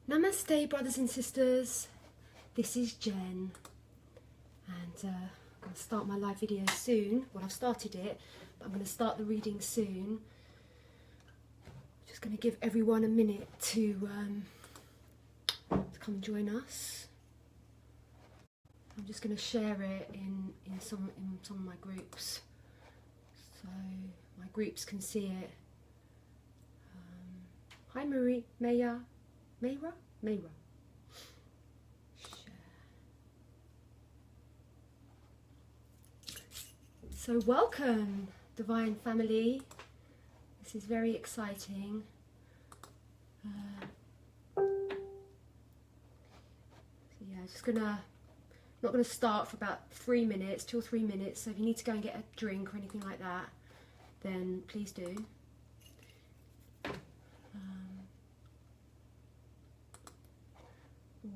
Namaste, brothers and sisters. This is Jen, and I'm going to start my live video soon. Well, I've started it, but I'm going to start the reading soon. Just going to give everyone a minute to come join us. I'm just going to share it in some of my groups, so my groups can see it. Hi, Mayra. Share. So welcome, Divine Family. This is very exciting. So yeah, not gonna start for about 2 or 3 minutes. So if you need to go and get a drink or anything like that, then please do. Or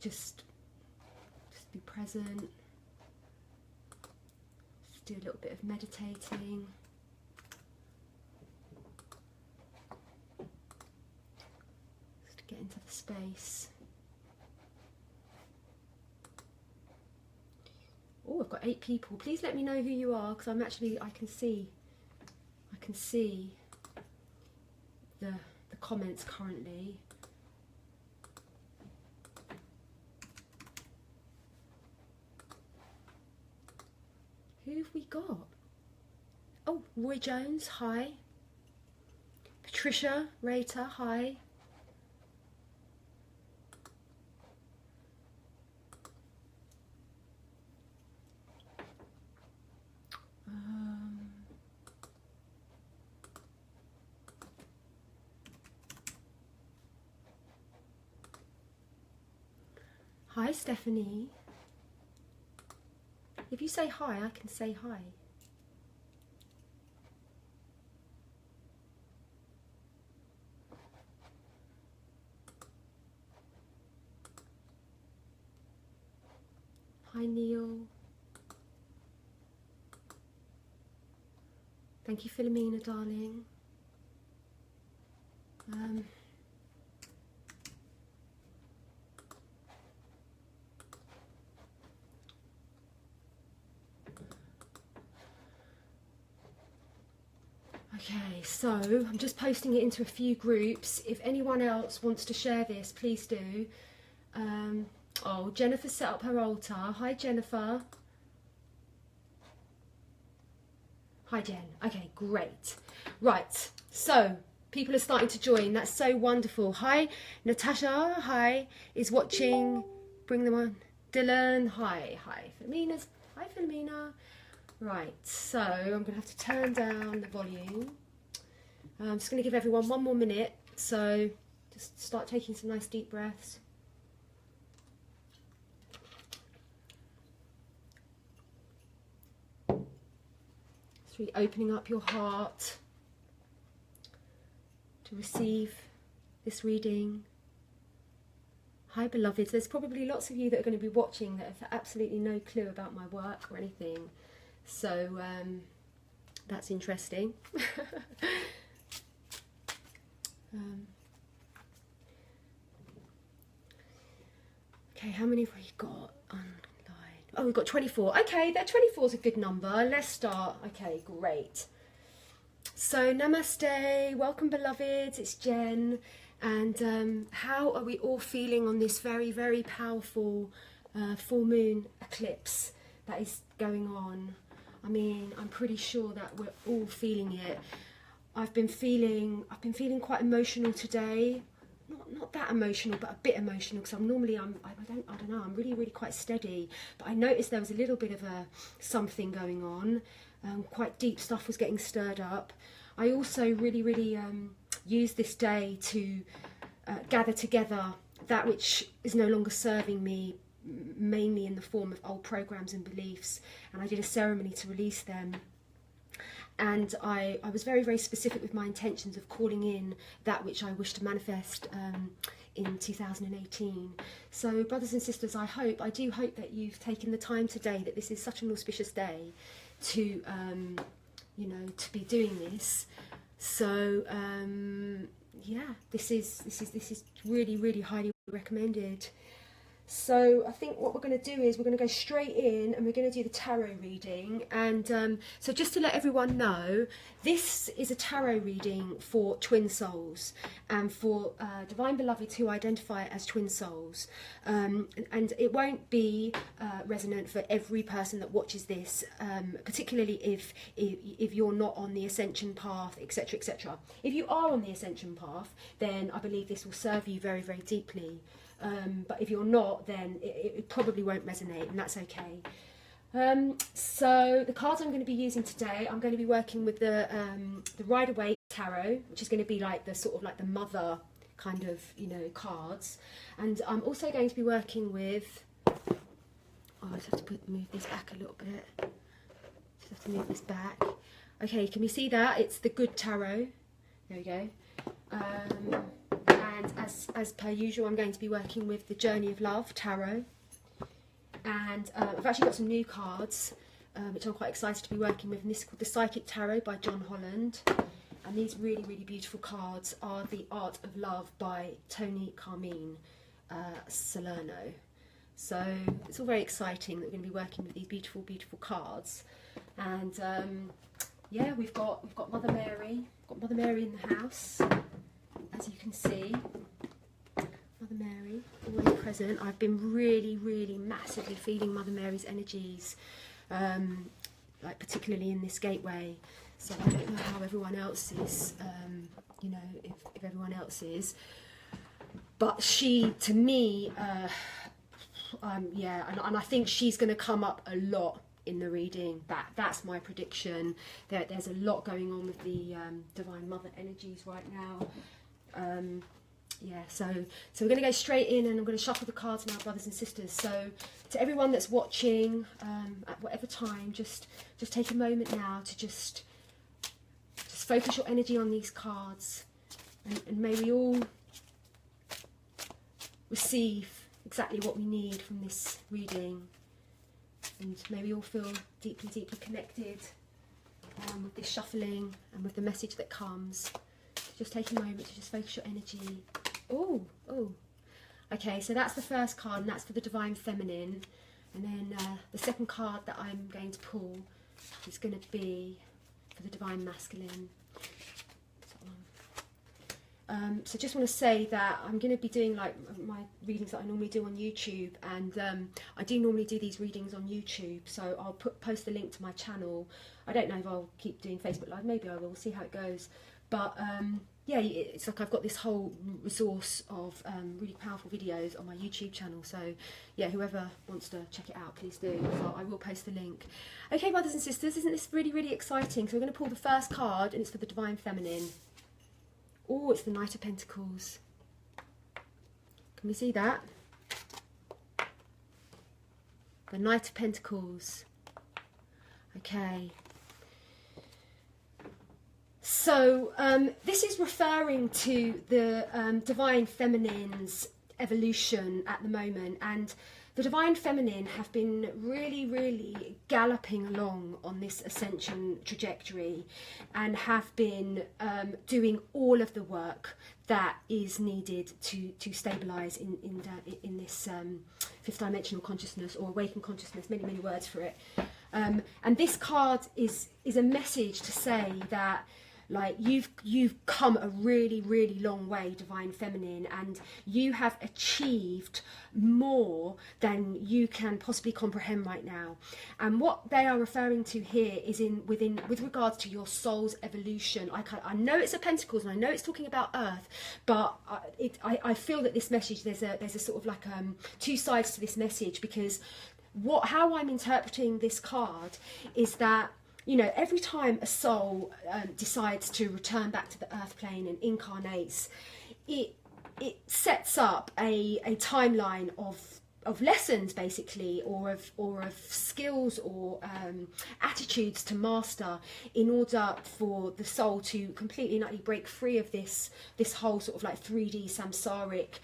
just be present. Just do a little bit of meditating. Just to get into the space. Oh, I've got 8 people. Please let me know who you are, because I can see the comments currently. Who have we got? Oh, Roy Jones, hi. Patricia Rater, hi. Hi, Stephanie. If you say hi, I can say hi. Hi, Neil. Thank you, Philomena, darling. Okay, so I'm just posting it into a few groups. If anyone else wants to share this, please do. Oh, Jennifer set up her altar. Hi, Jennifer. Hi, Jen. Okay, great. Right, so people are starting to join. That's so wonderful. Hi, Natasha. Hi, is watching. Bring them on. Dylan. Hi. Philomena. Hi, Philomena. Right, so I'm going to have to turn down the volume. I'm just going to give everyone 1 more minute. So just start taking some nice deep breaths. It's really opening up your heart to receive this reading. Hi, beloveds. There's probably lots of you that are going to be watching that have absolutely no clue about my work or anything. So that's interesting. Okay, how many have we got online? Oh, we've got 24. Okay, that 24 is a good number. Let's start. Okay, great. So namaste, welcome, beloveds. It's Jen, and how are we all feeling on this very, very powerful full moon eclipse that is going on? I mean, I'm pretty sure that we're all feeling it. I've been feeling quite emotional today. Not that emotional, but a bit emotional, because I don't know, I'm really quite steady. But I noticed there was a little bit of something going on. Quite deep stuff was getting stirred up. I also really used this day to gather together that which is no longer serving me, mainly in the form of old programs and beliefs, and I did a ceremony to release them. And I was very specific with my intentions of calling in that which I wish to manifest in 2018. So brothers and sisters, I do hope that you've taken the time today, that this is such an auspicious day to to be doing this. So yeah, yeah, this is really highly recommended. So I think what we're going to do is we're going to go straight in and we're going to do the tarot reading. And so just to let everyone know, this is a tarot reading for twin souls and for divine beloveds who identify as twin souls. And it won't be resonant for every person that watches this, particularly if you're not on the ascension path, etc, etc. If you are on the ascension path, then I believe this will serve you very deeply. But if you're not, then it probably won't resonate, and that's okay. So the cards I'm going to be using today, I'm going to be working with the Rider-Waite Tarot, which is going to be like the sort of like the mother kind of, you know, cards. And I'm also going to be working with, oh, I just have to move this back a little bit. Just have to move this back. Okay, can we see that? It's the Good Tarot. There we go. And as per usual, I'm going to be working with the Journey of Love Tarot. And I've actually got some new cards, which I'm quite excited to be working with. And this is called the Psychic Tarot by John Holland. And these really beautiful cards are the Art of Love by Tony Carmine Salerno. So it's all very exciting that we're going to be working with these beautiful cards. And yeah, we've got Mother Mary. We've got Mother Mary in the house. As you can see, Mother Mary already present. I've been really massively feeling Mother Mary's energies, like particularly in this gateway. So I don't know how everyone else is, you know, if everyone else is, but she, to me, yeah, and I think she's going to come up a lot in the reading. That's my prediction. There's a lot going on with the Divine Mother energies right now. Yeah, so we're going to go straight in, and I'm going to shuffle the cards now, brothers and sisters. So to everyone that's watching, at whatever time, just take a moment now to just focus your energy on these cards, and may we all receive exactly what we need from this reading, and may we all feel deeply connected with this shuffling and with the message that comes. Just take a moment to just focus your energy. Oh. Okay, so that's the first card, and that's for the Divine Feminine. And then the second card that I'm going to pull is going to be for the Divine Masculine. So just want to say that I'm going to be doing like my readings that I normally do on YouTube, and I do normally do these readings on YouTube, so I'll post the link to my channel. I don't know if I'll keep doing Facebook Live, maybe I will, see how it goes. But yeah, it's like I've got this whole resource of really powerful videos on my YouTube channel. So yeah, whoever wants to check it out, please do. So I will post the link. Okay, brothers and sisters, isn't this really exciting? So we're going to pull the first card, and it's for the Divine Feminine. Oh, it's the Knight of Pentacles. Can we see that? The Knight of Pentacles. Okay. So this is referring to the Divine Feminine's evolution at the moment, and the Divine Feminine have been really galloping along on this ascension trajectory, and have been doing all of the work that is needed to stabilise in this fifth dimensional consciousness, or awakened consciousness, many words for it. And this card is a message to say that, like, you've come a really long way, Divine Feminine, and you have achieved more than you can possibly comprehend right now. And what they are referring to here is with regards to your soul's evolution. I know it's a Pentacles, and I know it's talking about Earth, but I feel that this message, there's a sort of like two sides to this message, because how I'm interpreting this card is that, you know, every time a soul decides to return back to the earth plane and incarnates, it sets up a timeline of lessons, basically, or of skills or attitudes to master, in order for the soul to completely and utterly break free of this whole sort of like 3D samsaric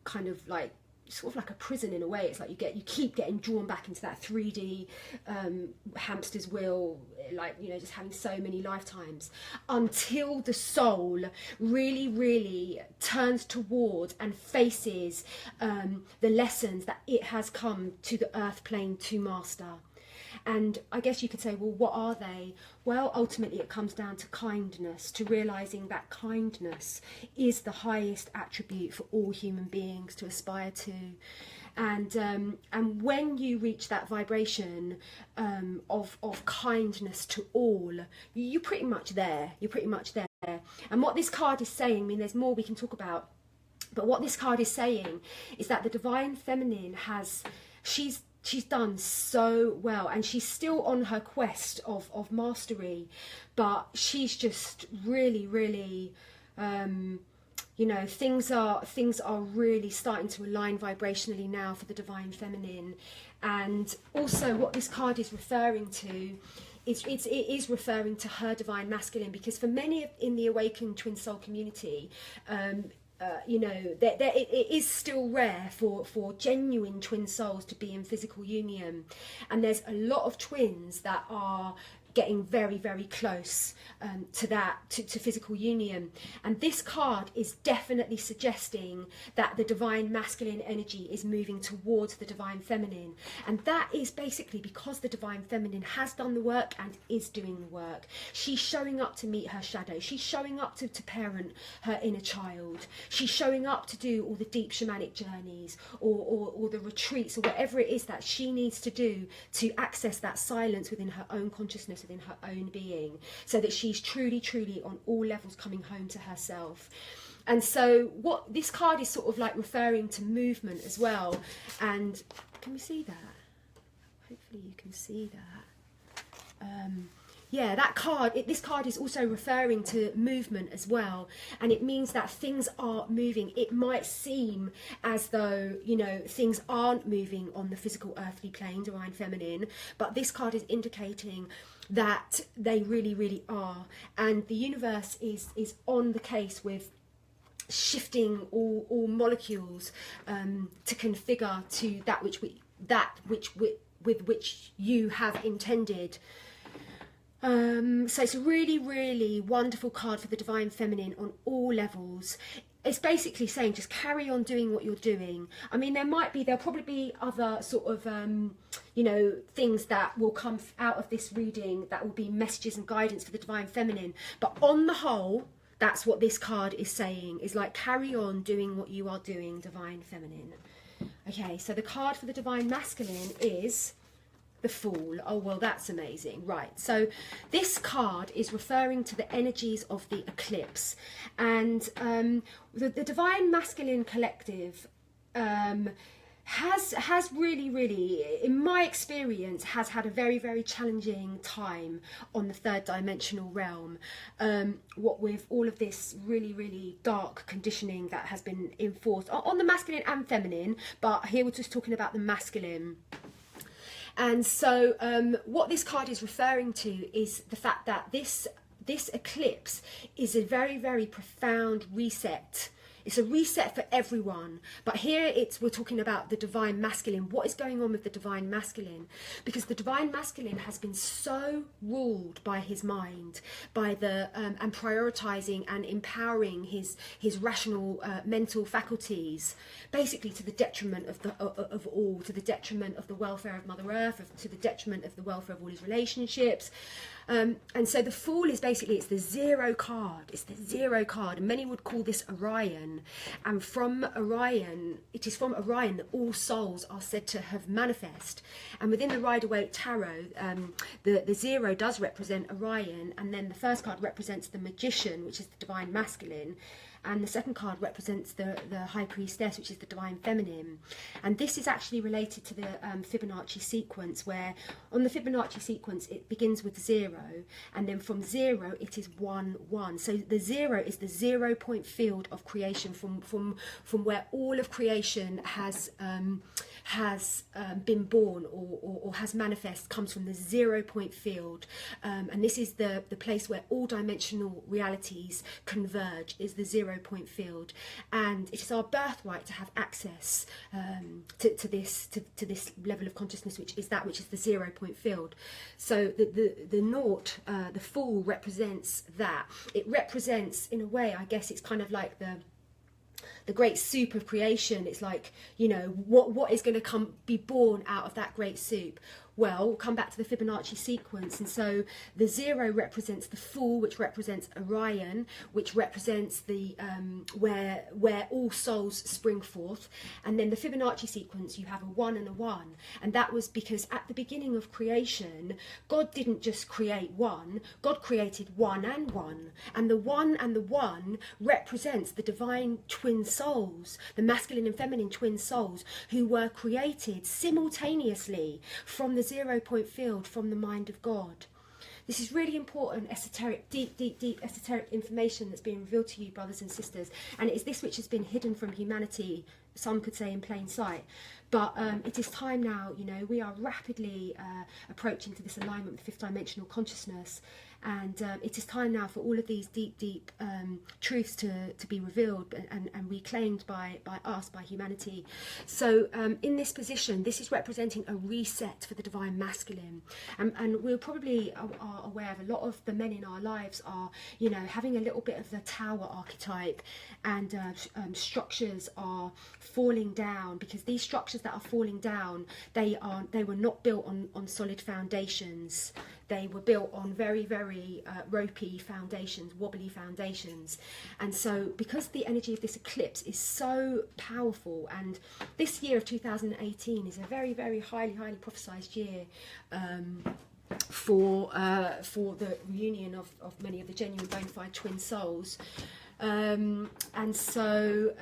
kind of like sort of like a prison in a way. It's like you keep getting drawn back into that 3D hamster's wheel, like, you know, just having so many lifetimes, until the soul really, really turns toward and faces the lessons that it has come to the earth plane to master. And I guess you could say, well, what are they? Well, ultimately it comes down to kindness, to realizing that kindness is the highest attribute for all human beings to aspire to. And when you reach that vibration of kindness to all, you're pretty much there. You're pretty much there. And what this card is saying, I mean, there's more we can talk about, but what this card is saying is that the divine feminine she's done so well, and she's still on her quest of mastery, but she's just really, really, you know, things are really starting to align vibrationally now for the divine feminine. And also what this card is referring to it is referring to her divine masculine, because for many in the awakened twin soul community, you know, it is still rare for genuine twin souls to be in physical union, and there's a lot of twins that are getting very, very close to physical union. And this card is definitely suggesting that the divine masculine energy is moving towards the divine feminine, and that is basically because the divine feminine has done the work and is doing the work. She's showing up to meet her shadow, she's showing up to parent her inner child, she's showing up to do all the deep shamanic journeys or the retreats or whatever it is that she needs to do to access that silence within her own consciousness, within her own being, so that she's truly on all levels coming home to herself. And so what this card is sort of like referring to movement as well. And can we see that? Hopefully you can see that. Yeah, that card, this card is also referring to movement as well, and it means that things are moving. It might seem as though, you know, things aren't moving on the physical earthly plane, divine feminine, but this card is indicating that they really are, and the universe is on the case with shifting all molecules to configure to that which with which you have intended. So it's a really wonderful card for the divine feminine on all levels. It's basically saying just carry on doing what you're doing. I mean, there'll probably be other sort of you know, things that will come out of this reading that will be messages and guidance for the divine feminine, but on the whole, that's what this card is saying, is like, carry on doing what you are doing, divine feminine. Okay, so the card for the divine masculine is the Fool. Oh, well, that's amazing. Right, so this card is referring to the energies of the eclipse, and the divine masculine collective has really, in my experience, has had a very challenging time on the third dimensional realm, what with all of this really dark conditioning that has been enforced on the masculine and feminine, but here we're just talking about the masculine. And so what this card is referring to is the fact that this eclipse is a very profound reset. It's a reset for everyone, but here we're talking about the divine masculine. What is going on with the divine masculine? Because the divine masculine has been so ruled by his mind, by the and prioritizing and empowering his rational mental faculties, basically to the detriment of all, to the detriment of the welfare of Mother Earth, to the detriment of the welfare of all his relationships. And so the Fool is basically, it's the zero card. It's the zero card, and many would call this Orion. And from Orion, it is from Orion that all souls are said to have manifest. And within the Rider-Waite Tarot, the zero does represent Orion, and then the first card represents the Magician, which is the divine masculine. And the second card represents the High Priestess, which is the divine feminine. And this is actually related to the Fibonacci sequence, where on the Fibonacci sequence it begins with 0, and then from 0 it is 1 1. So the 0 is the 0 point field of creation, from where all of creation has has been born or has manifest comes from the 0 point field, and this is the place where all dimensional realities converge, is the 0 point field, and it is our birthright to have access to this level of consciousness, which is the 0 point field. So the naught, the fool, represents that. It represents, in a way, I guess it's kind of like the great soup of creation. It's like, you know, what is going to be born out of that great soup. Well, we'll come back to the Fibonacci sequence, and so the 0 represents the Fool, which represents Orion, which represents the where all souls spring forth, and then the Fibonacci sequence, you have a 1 and a 1, and that was because at the beginning of creation, God didn't just create 1, God created 1 and 1, and the 1 and the 1 represents the divine twin souls, the masculine and feminine twin souls, who were created simultaneously from the 0 point field, from the mind of God. This is really important, esoteric, deep esoteric information that's being revealed to you, brothers and sisters, and it is this which has been hidden from humanity, some could say in plain sight. But it is time now, you know, we are rapidly approaching to this alignment with fifth dimensional consciousness, and it is time now for all of these deep truths to be revealed and reclaimed by us, by humanity. So in this position, this is representing a reset for the divine masculine, and we probably are aware of a lot of the men in our lives are, you know, having a little bit of the tower archetype, and structures are falling down, because these structures that are falling down, they were not built on solid foundations. They were built on very ropey foundations, wobbly foundations. And so because the energy of this eclipse is so powerful, and this year of 2018 is a very highly prophesized year for the reunion of many of the genuine bona fide twin souls, and so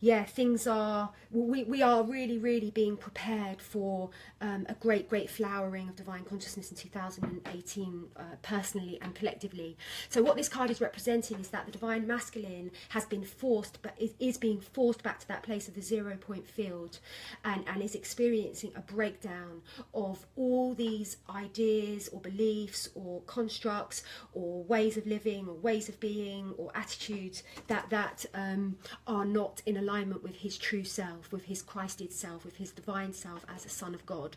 yeah, things are, we are really being prepared for a great flowering of divine consciousness in 2018, personally and collectively. So what this card is representing is that the divine masculine has been forced, but is being forced back to that place of the 0 point field, and is experiencing a breakdown of all these ideas or beliefs or constructs or ways of living or ways of being or attitudes that are not in alignment with his true self, with his Christed self, with his divine self as a son of God.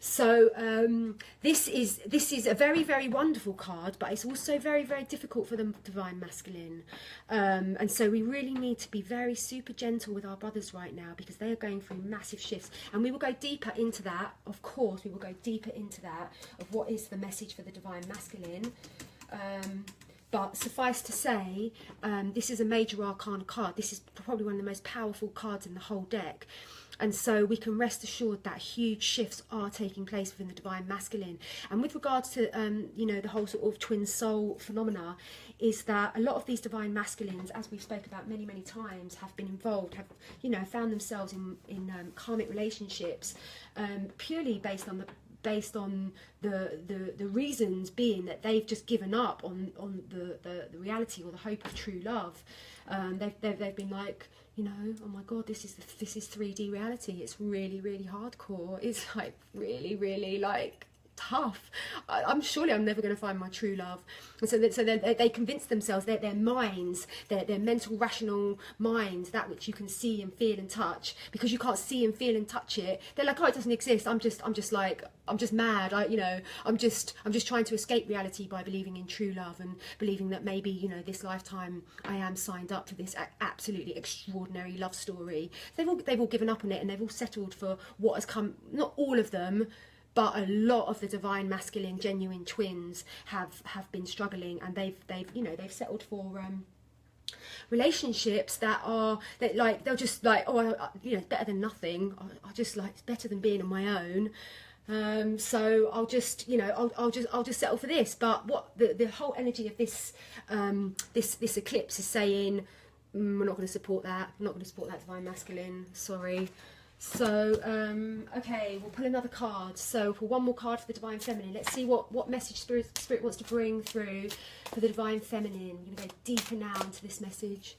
So this is a very wonderful card, but it's also very difficult for the divine masculine, and so we really need to be very super gentle with our brothers right now, because they are going through massive shifts, and we will go deeper into that. Of course, we will go deeper into that, of what is the message for the divine masculine. But suffice to say, this is a major arcana card. This is probably one of the most powerful cards in the whole deck. And so we can rest assured that huge shifts are taking place within the divine masculine. And with regards to, you know, the whole sort of twin soul phenomena, is that a lot of these divine masculines, as we've spoke about many times, have been involved, have, you know, found themselves in karmic relationships, purely based on the reasons being that they've just given up on the reality or the hope of true love. They've been like, you know, oh my God, this is 3D reality. It's really hardcore. It's like really like tough. I'm never going to find my true love. And so they convince themselves that their minds, their mental rational minds, that which you can see and feel and touch, because you can't see and feel and touch it, they're like, oh, it doesn't exist. I'm just mad. I'm just trying to escape reality by believing in true love and believing that maybe, you know, this lifetime I am signed up for this absolutely extraordinary love story. They've all given up on it, and they've all settled for what has come. Not all of them, but a lot of the divine masculine genuine twins have been struggling, and they've settled for relationships that they'll just like, oh, you know, it's better than nothing. I just like, it's better than being on my own. So I'll just, you know, I'll just settle for this. But what the whole energy of this this eclipse is saying, we're not going to support that. We're not going to support that divine masculine. Sorry. So, okay, we'll pull another card. So we'll pull one more card for the divine feminine. Let's see what message Spirit wants to bring through for the divine feminine. We're going to go deeper now into this message.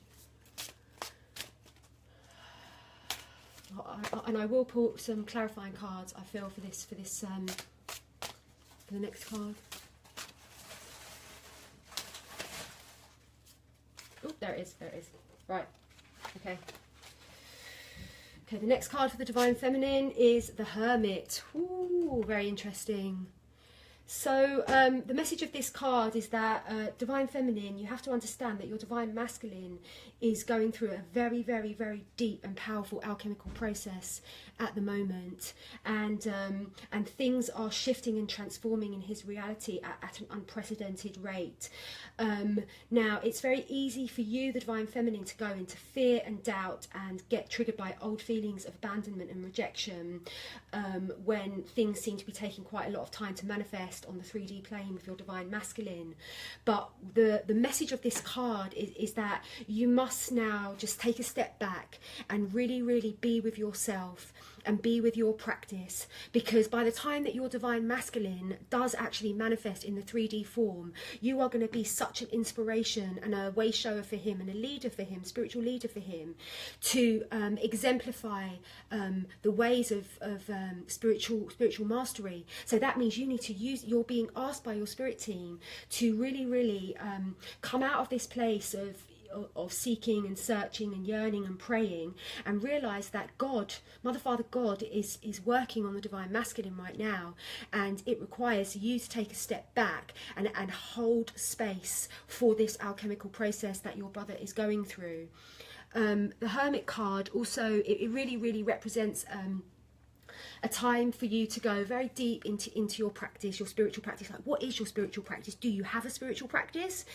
and I will pull some clarifying cards, I feel, for this, for the next card. Oh, there it is, there it is. Right, okay. Okay, the next card for the Divine Feminine is the Hermit. Ooh, very interesting. So the message of this card is that Divine Feminine, you have to understand that your Divine Masculine is going through a very, very, very deep and powerful alchemical process at the moment, and things are shifting and transforming in his reality at an unprecedented rate. Now, it's very easy for you, the Divine Feminine, to go into fear and doubt and get triggered by old feelings of abandonment and rejection when things seem to be taking quite a lot of time to manifest on the 3D plane with your Divine Masculine. But the message of this card is that you must now just take a step back and really, really be with yourself and be with your practice, because by the time that your Divine Masculine does actually manifest in the 3D form, you are going to be such an inspiration and a way shower for him and a leader for him, spiritual leader for him, to exemplify the ways of spiritual mastery. So that means you need to use, you're being asked by your spirit team to really, really come out of this place of seeking and searching and yearning and praying, and realize that God, Mother, Father, God is working on the Divine Masculine right now, and it requires you to take a step back and hold space for this alchemical process that your brother is going through. The Hermit card also, it really, really represents a time for you to go very deep into your practice, your spiritual practice. Like, what is your spiritual practice? Do you have a spiritual practice?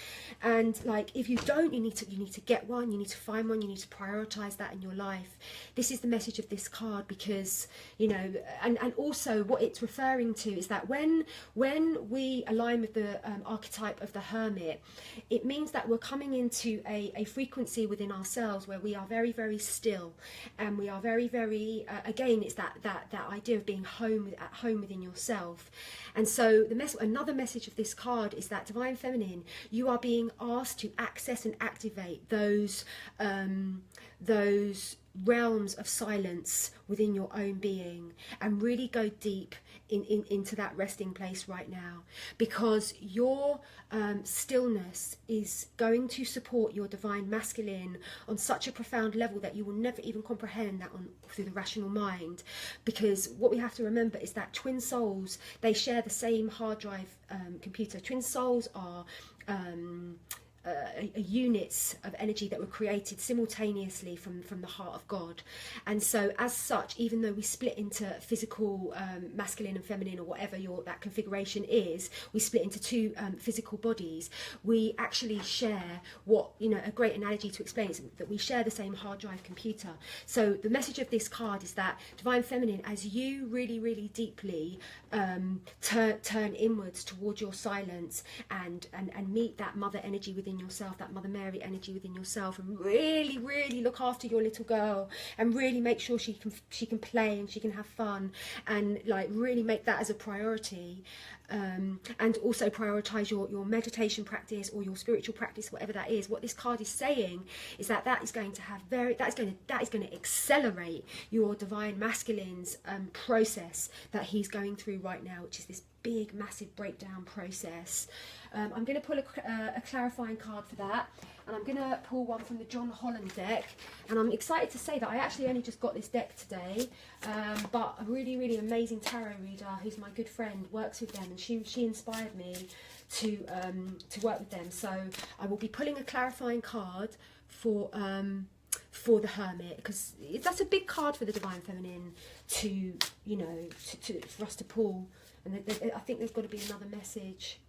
And like, if you don't, you need to get one, you need to find one, you need to prioritize that in your life. This is the message of this card, because, you know, and also what it's referring to is that when we align with the archetype of the Hermit, it means that we're coming into a frequency within ourselves where we are very, very still, and we are very, very again, it's that idea of being at home within yourself. And so another message of this card is that, Divine Feminine, you are being asked to access and activate those realms of silence within your own being, and really go deep into that resting place right now, because your stillness is going to support your Divine Masculine on such a profound level that you will never even comprehend that through the rational mind. Because what we have to remember is that twin souls, they share the same hard drive computer. Twin souls are units of energy that were created simultaneously from the heart of God. And so as such, even though we split into physical masculine and feminine, or whatever that configuration is, we split into two physical bodies, we actually share what, you know, a great analogy to explain is that we share the same hard drive computer. So the message of this card is that, Divine Feminine, as you really, really deeply turn inwards towards your silence and meet that mother energy within yourself, that Mother Mary energy within yourself, and really, really look after your little girl, and really make sure she can play and she can have fun, and like really make that as a priority. And also prioritize your meditation practice or your spiritual practice, whatever that is. What this card is saying is that is going to accelerate your Divine Masculine's process that he's going through right now, which is this big, massive breakdown process. I'm going to pull a clarifying card for that, and I'm going to pull one from the John Holland deck. And I'm excited to say that I actually only just got this deck today, but a really, really amazing tarot reader who's my good friend works with them, and she inspired me to work with them. So I will be pulling a clarifying card for the Hermit, because that's a big card for the Divine Feminine to, you know, for us to pull. And I think there's got to be another message.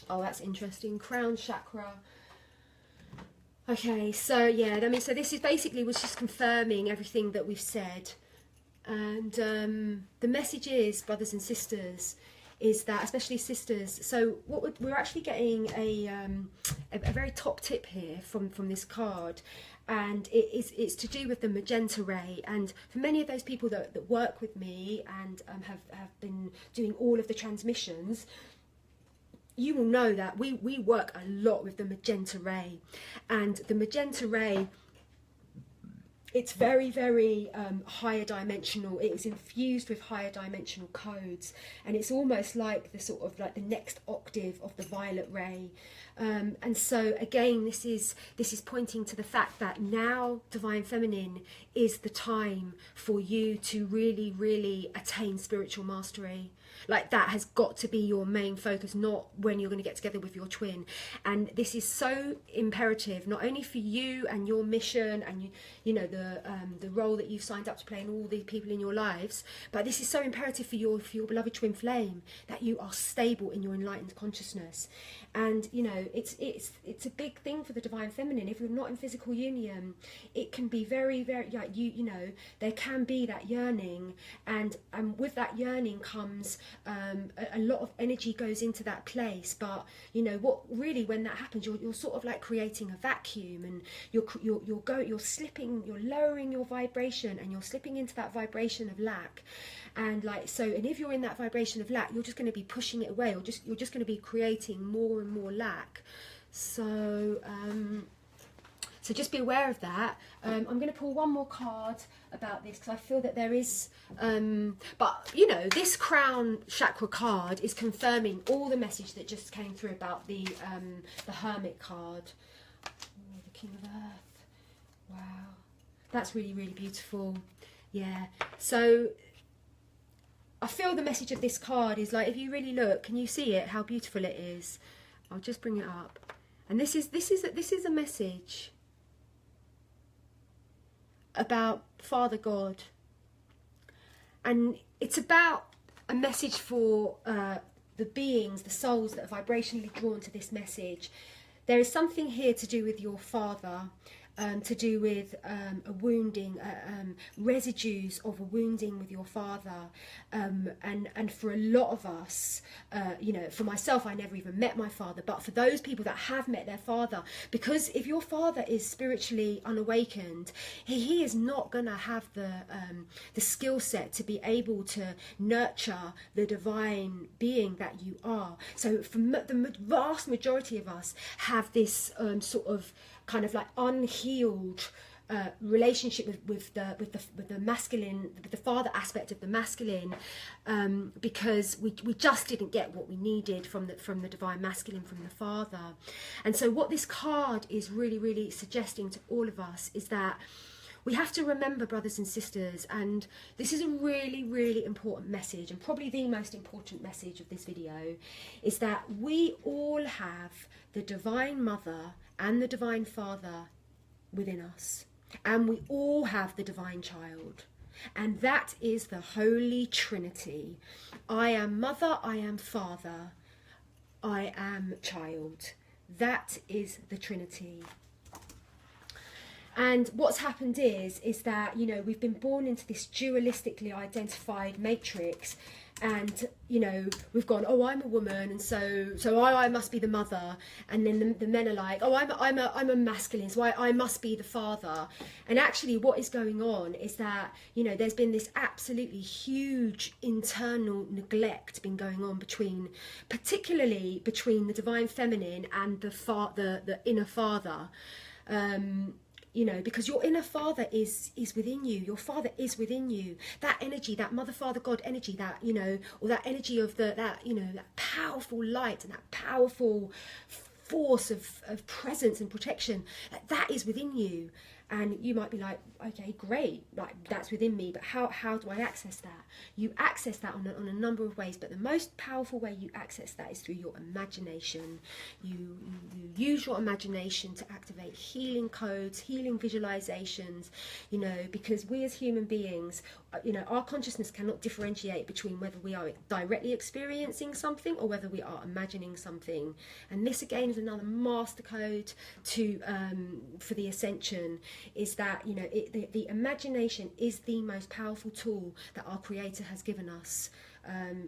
Oh, that's interesting. Crown chakra. Okay, so yeah, I mean, so this is basically was just confirming everything that we've said. And the message is, brothers and sisters, is that, especially sisters, so what we're actually getting a very top tip here from this card, and it's to do with the magenta ray. And for many of those people that work with me and have been doing all of the transmissions, you will know that we work a lot with the magenta ray. And the magenta ray it's very, very higher dimensional. It was infused with higher dimensional codes, and it's almost like the sort of like the next octave of the violet ray. And so again, this is pointing to the fact that now Divine Feminine is the time for you to really, really attain spiritual mastery. Like, that has got to be your main focus, not when you're going to get together with your twin. And this is so imperative, not only for you and your mission and you know the role that you've signed up to play and all the people in your lives, but this is so imperative for your beloved twin flame, that you are stable in your enlightened consciousness. And you know, it's a big thing for the Divine Feminine. If you're not in physical union, it can be very, very, like, you know, there can be that yearning, and with that yearning comes a lot of energy goes into that place. But you know what, really, when that happens, you're sort of like creating a vacuum, and you're slipping, you're lowering your vibration, and you're slipping into that vibration of lack. And like, so, and if you're in that vibration of lack, you're just going to be pushing it away, or you're just going to be creating more and more lack. So so just be aware of that. I'm going to pull one more card about this, because I feel that there is, but you know, this crown chakra card is confirming all the message that just came through about the Hermit card. Oh, the King of Earth. Wow, that's really, really beautiful. Yeah. So I feel the message of this card is like, if you really look, can you see it? How beautiful it is. I'll just bring it up. And this is a message about Father God, and it's about a message for the beings, the souls that are vibrationally drawn to this message. There is something here to do with your father, to do with a wounding, residues of a wounding with your father, and for a lot of us, you know, for myself, I never even met my father, but for those people that have met their father, because if your father is spiritually unawakened, he is not going to have the skill set to be able to nurture the divine being that you are. So for the vast majority of us have this sort of kind of like unhealed relationship with the masculine, with the father aspect of the masculine, because we just didn't get what we needed from the divine masculine, from the father. And so what this card is really, really suggesting to all of us is that we have to remember, brothers and sisters, and this is a really, really important message, and probably the most important message of this video, is that we all have the Divine Mother and the Divine Father within us, and we all have the Divine Child, and that is the Holy Trinity. I am Mother, I am Father, I am Child. That is the Trinity. And what's happened is that, you know, we've been born into this dualistically identified matrix, and you know, we've gone, oh, I'm a woman, and so I must be the mother, and then the men are like, oh, I'm a masculine, so I must be the father. And actually what is going on is that, you know, there's been this absolutely huge internal neglect been going on particularly between the Divine Feminine and the inner father. You know, because your inner father is within you. Your father is within you. That energy, that mother, father, God energy, that, you know, or that energy of that, you know, that powerful light and that powerful force of presence and protection, that is within you. And you might be like, okay, great, like that's within me, but how do I access that? You access that on a number of ways, but the most powerful way you access that is through your imagination. You use your imagination to activate healing codes, healing visualizations, you know, because we as human beings, you know, our consciousness cannot differentiate between whether we are directly experiencing something or whether we are imagining something. And this again is another master code to for the ascension, is that, you know, the imagination is the most powerful tool that our Creator has given us,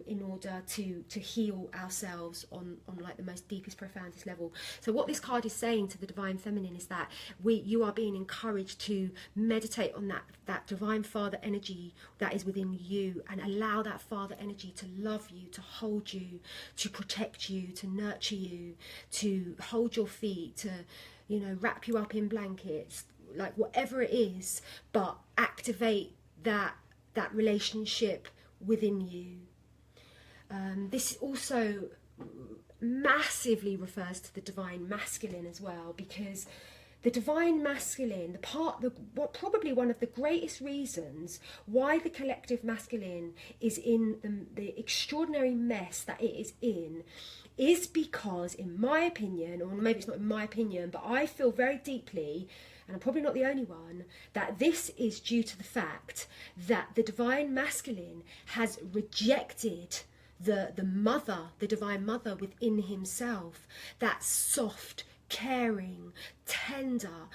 in order to heal ourselves on like the most deepest, profoundest level. So what this card is saying to the Divine Feminine is that you are being encouraged to meditate on that Divine Father energy that is within you, and allow that Father energy to love you, to hold you, to protect you, to nurture you, to hold your feet, to, you know, wrap you up in blankets, like whatever it is, but activate that relationship within you. This also massively refers to the divine masculine as well, because the divine masculine, probably one of the greatest reasons why the collective masculine is in the extraordinary mess that it is in, is because, in my opinion, or maybe it's not in my opinion, but I feel very deeply, and I'm probably not the only one, that this is due to the fact that the divine masculine has rejected the divine mother within himself, that soft, caring, tender,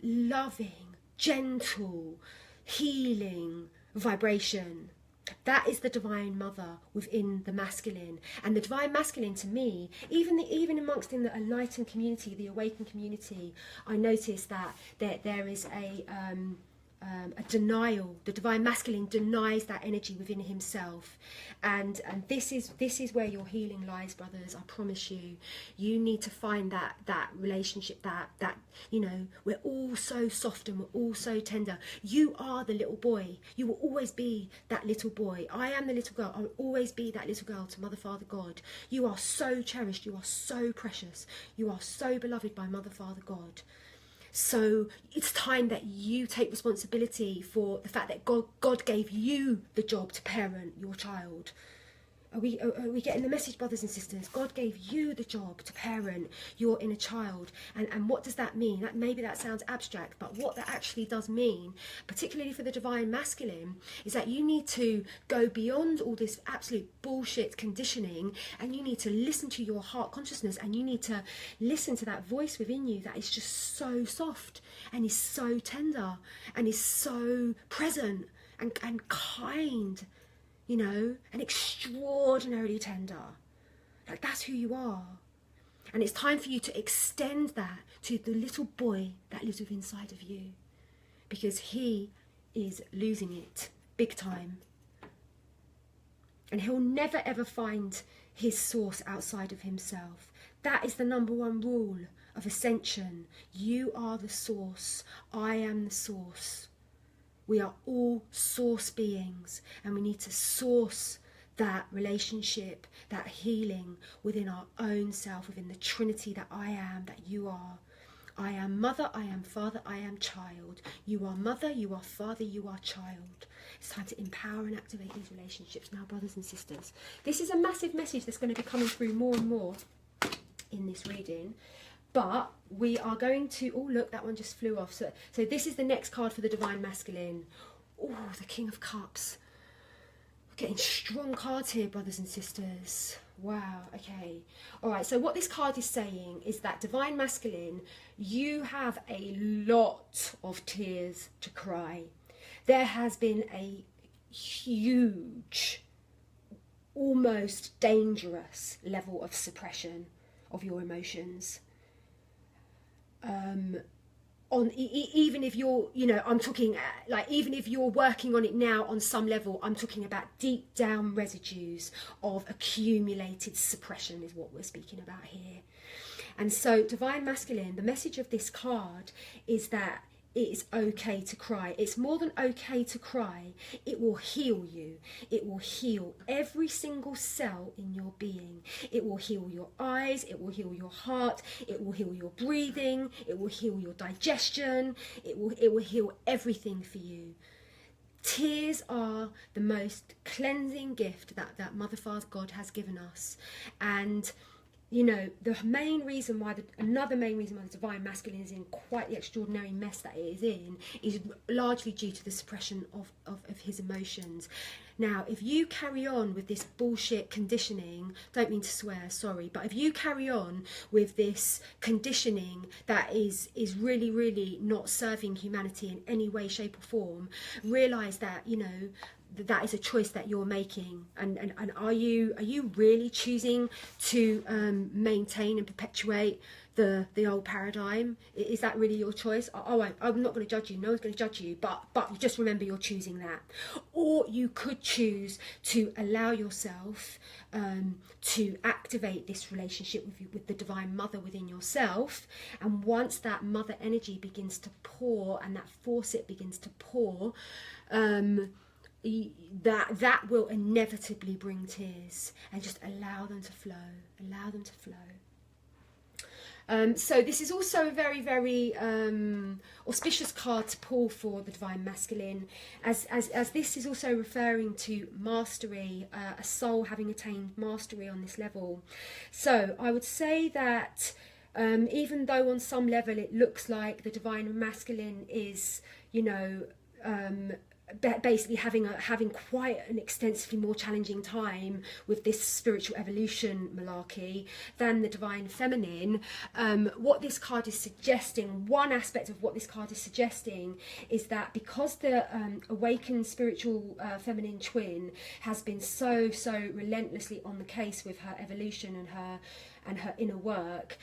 loving, gentle, healing vibration. That is the divine mother within the masculine. And the divine masculine, to me, even amongst in the enlightened community, the awakened community, I notice that there is a denial. The divine masculine denies that energy within himself, and this is where your healing lies, brothers. I promise you. You need to find that relationship, that you know, we're all so soft and we're all so tender. You are the little boy. You will always be that little boy. I am the little girl. I will always be that little girl to Mother, Father, God. You are so cherished. You are so precious. You are so beloved by Mother, Father, God. So it's time that you take responsibility for the fact that God gave you the job to parent your child. Are we getting the message, brothers and sisters? God gave you the job to parent your inner child. And what does that mean? Maybe that sounds abstract, but what that actually does mean, particularly for the divine masculine, is that you need to go beyond all this absolute bullshit conditioning, and you need to listen to your heart consciousness, and you need to listen to that voice within you that is just so soft and is so tender and is so present and kind. You know, and extraordinarily tender. Like, that's who you are. And it's time for you to extend that to the little boy that lives within inside of you, because he is losing it big time. And he'll never ever find his source outside of himself. That is the number one rule of ascension. You are the source. I am the source. We are all source beings, and we need to source that relationship, that healing within our own self, within the Trinity that I am, that you are. I am mother, I am father, I am child. You are mother, you are father, you are child. It's time to empower and activate these relationships now, brothers and sisters. This is a massive message that's going to be coming through more and more in this reading. But we are going to... Oh, look, that one just flew off. So this is the next card for the divine masculine. Oh, the King of Cups. We're getting strong cards here, brothers and sisters. Wow, okay. All right, so what this card is saying is that divine masculine, you have a lot of tears to cry. There has been a huge, almost dangerous level of suppression of your emotions. Even if you're, you know, I'm talking like, even if you're working on it now on some level, I'm talking about deep down residues of accumulated suppression is what we're speaking about here. And so divine masculine, the message of this card is that it is okay to cry. It's more than okay to cry. It will heal you. It will heal every single cell in your being. It will heal your eyes. It will heal your heart. It will heal your breathing. It will heal your digestion. It will heal everything for you. Tears are the most cleansing gift that Mother, Father, God has given us. And you know, another main reason why the divine masculine is in quite the extraordinary mess that it is in is largely due to the suppression of his emotions. Now, if you carry on with this bullshit conditioning, don't mean to swear, sorry, but if you carry on with this conditioning that is really, really not serving humanity in any way, shape or form, realise that, you know, that is a choice that you're making, and are you really choosing to maintain and perpetuate the old paradigm? Is that really your choice? I'm not going to judge you. No one's going to judge you, but just remember you're choosing that. Or you could choose to allow yourself to activate this relationship with the Divine Mother within yourself. And once that mother energy begins to pour and that faucet begins to pour, that will inevitably bring tears, and just allow them to flow, allow them to flow. So this is also a very, very auspicious card to pull for the Divine Masculine, as this is also referring to mastery, a soul having attained mastery on this level. So I would say that even though on some level it looks like the Divine Masculine is, you know, basically having quite an extensively more challenging time with this spiritual evolution malarkey than the Divine Feminine, what this card is suggesting, one aspect of what this card is suggesting, is that because the awakened spiritual feminine twin has been so relentlessly on the case with her evolution and her inner work,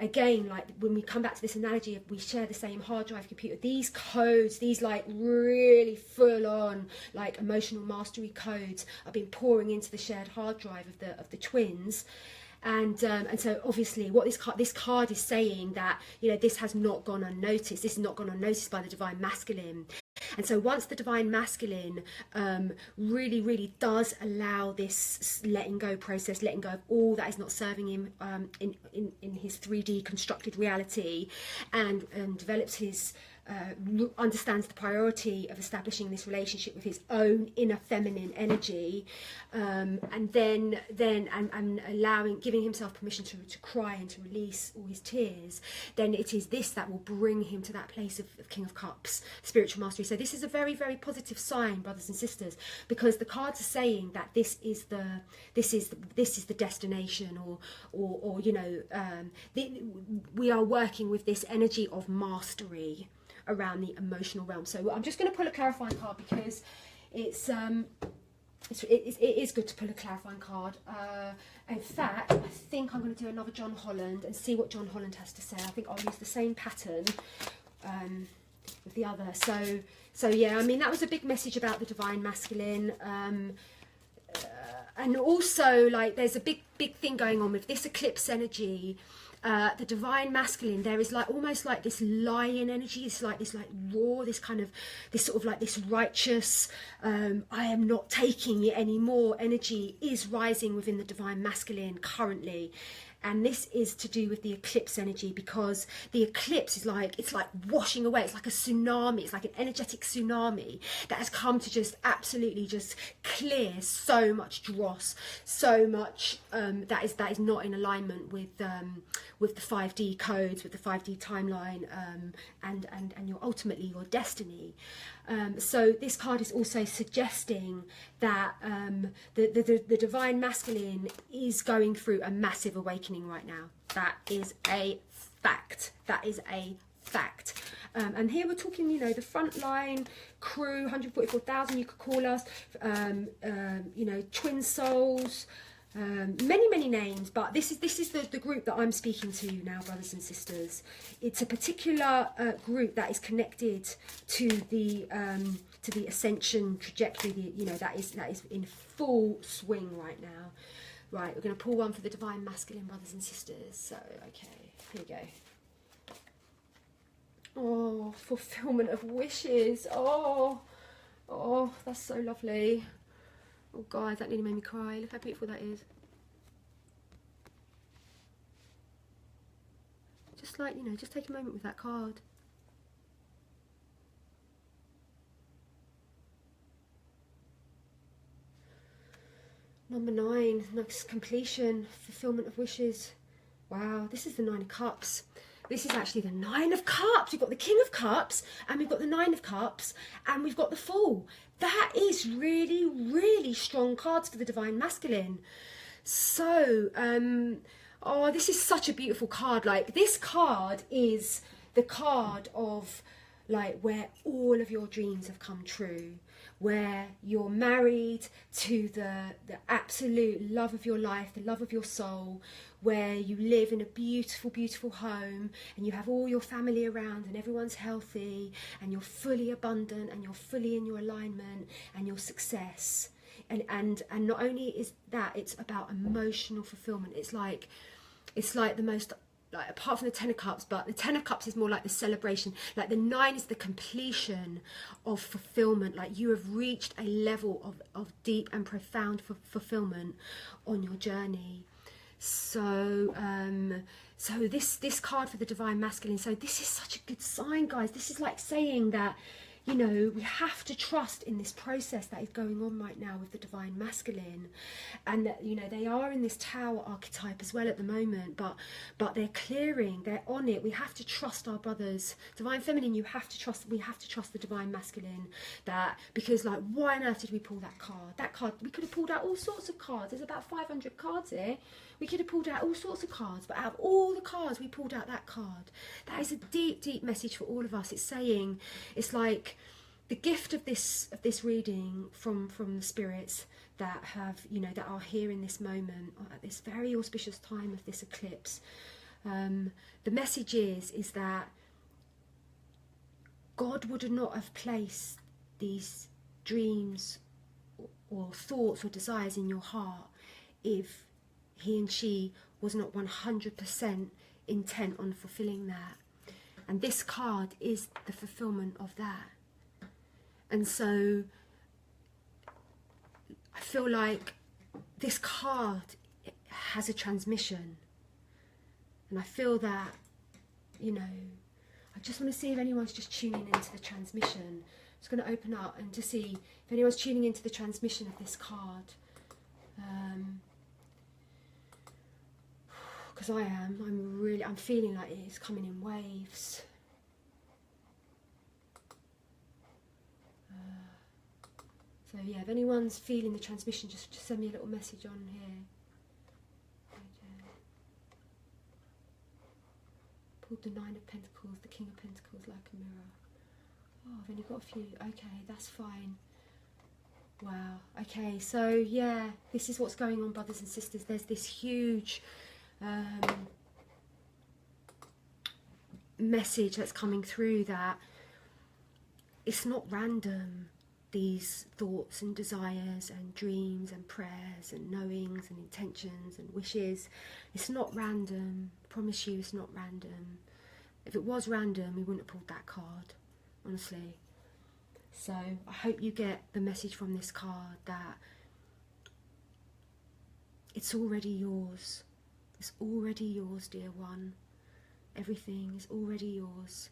again, like when we come back to this analogy of we share the same hard drive computer, these codes, these like really full on like emotional mastery codes are being pouring into the shared hard drive of the twins. And so obviously what this card is saying, that, you know, this has not gone unnoticed. This has not gone unnoticed by the Divine Masculine. And so once the Divine Masculine really does allow this letting go process, letting go of all that is not serving him in his 3D constructed reality, and develops his understands the priority of establishing this relationship with his own inner feminine energy, and then allowing, giving himself permission to cry and to release all his tears, then it is this that will bring him to that place of King of Cups, spiritual mastery. So this is a very, very positive sign, brothers and sisters, because the cards are saying that this is the destination, or you know, we are working with this energy of mastery around the emotional realm. So I'm just going to pull a clarifying card, because it is good to pull a clarifying card. In fact, I think I'm going to do another John Holland and see what John Holland has to say. I think I'll use the same pattern with the other. So yeah, I mean, that was a big message about the Divine Masculine. And also, like, there's a big thing going on with this eclipse energy. The Divine Masculine, there is like almost like this lion energy. It's like this raw, this sort of like this righteous, I am not taking it anymore energy is rising within the Divine Masculine currently. And this is to do with the eclipse energy, because the eclipse is like, it's like washing away. It's like a tsunami. It's like an energetic tsunami that has come to just absolutely just clear so much dross, so much that is not in alignment with the 5D codes, with the 5D timeline, and your ultimately your destiny. So this card is also suggesting that the Divine Masculine is going through a massive awakening right now. That is a fact. That is a fact. And here we're talking, you know, the frontline crew, 144,000 you could call us, you know, twin souls, many names, but this is the group that I'm speaking to now, brothers and sisters. It's a particular group that is connected to the ascension trajectory. You know, that is in full swing right now. Right, we're going to pull one for the Divine Masculine, brothers and sisters. So okay, here we go. Oh, fulfillment of wishes. Oh, that's so lovely. Oh, guys, that nearly made me cry. Look how beautiful that is. Just like, you know, just take a moment with that card. Number 9, next completion, fulfillment of wishes. Wow, this is the 9 of Cups. This is actually the 9 of Cups. We've got the King of Cups, and we've got the 9 of Cups, and we've got the Fool. That is really, really strong cards for the Divine Masculine. So, oh, this is such a beautiful card. Like, this card is the card of like where all of your dreams have come true, where you're married to the absolute love of your life, the love of your soul, where you live in a beautiful, beautiful home and you have all your family around and everyone's healthy and you're fully abundant and you're fully in your alignment and your success. And not only is that, it's about emotional fulfillment. It's like the most, like, apart from the 10 of cups, but the 10 of cups is more like the celebration. Like the 9 is the completion of fulfillment. Like you have reached a level of deep and profound fulfillment on your journey. So this card for the divine masculine, so this is such a good sign, guys. This is like saying that, you know, we have to trust in this process that is going on right now with the divine masculine, and that, you know, they are in this tower archetype as well at the moment, but they're clearing, they're on it. We have to trust our brothers. Divine feminine, we have to trust the divine masculine, that, because, like, why on earth did we pull that card? That card, we could have pulled out all sorts of cards. There's about 500 cards here. We could have pulled out all sorts of cards, but out of all the cards, we pulled out that card. That is a deep, deep message for all of us. It's saying, it's like the gift of this reading from the spirits that have, you know, that are here in this moment, at this very auspicious time of this eclipse. The message is that God would not have placed these dreams or thoughts or desires in your heart if he and she was not 100% intent on fulfilling that. And this card is the fulfillment of that. And so I feel like this card has a transmission. And I feel that, you know, I just want to see if anyone's just tuning into the transmission. I'm just going to open up and to see if anyone's tuning into the transmission of this card. Because I'm feeling like it's coming in waves. So yeah, if anyone's feeling the transmission, just send me a little message on here. Pulled the 9 of Pentacles, the King of Pentacles, like a mirror. Oh, I've only got a few. Okay, that's fine. Wow. Okay, so yeah, this is what's going on, brothers and sisters. There's this huge message that's coming through, that it's not random, these thoughts and desires and dreams and prayers and knowings and intentions and wishes. It's not random. I promise you, it's not random. If it was random, we wouldn't have pulled that card, honestly. So I hope you get the message from this card that it's already yours. It's already yours, dear one. Everything is already yours.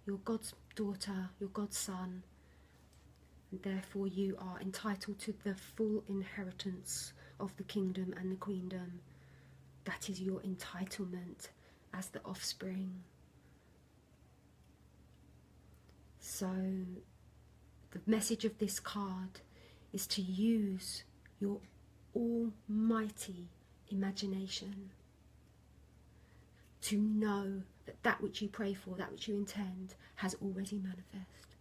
You're God's daughter, you're God's son, and therefore you are entitled to the full inheritance of the kingdom and the queendom. That is your entitlement as the offspring. So the message of this card is to use your almighty imagination to know that that which you pray for, that which you intend, has already manifest.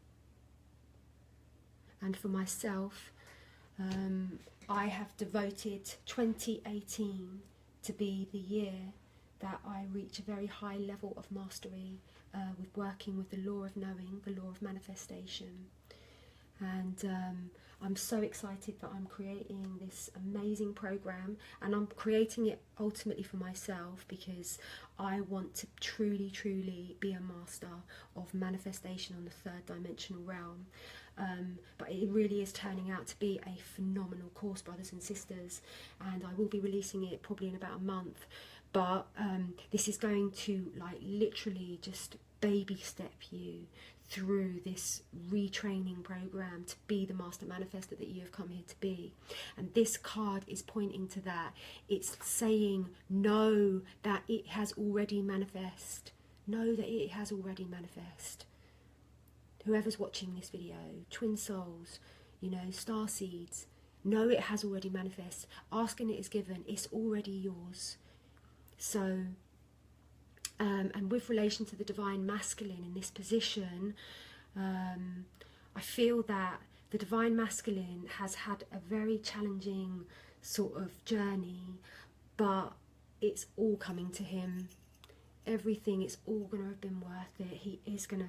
And for myself, I have devoted 2018 to be the year that I reach a very high level of mastery with working with the law of knowing, the law of manifestation. And I'm so excited that I'm creating this amazing program, and I'm creating it ultimately for myself because I want to truly, truly be a master of manifestation on the third dimensional realm. But it really is turning out to be a phenomenal course, brothers and sisters, and I will be releasing it probably in about a month. But this is going to, like, literally just baby step you through this retraining program to be the master manifester that you have come here to be. And this card is pointing to that. It's saying, know that it has already manifest. Know that it has already manifest. Whoever's watching this video, twin souls, you know, star seeds, know it has already manifest. Asking it is given. It's already yours. So and with relation to the divine masculine in this position, I feel that the divine masculine has had a very challenging sort of journey, but it's all coming to him. Everything, it's all going to have been worth it. He is going to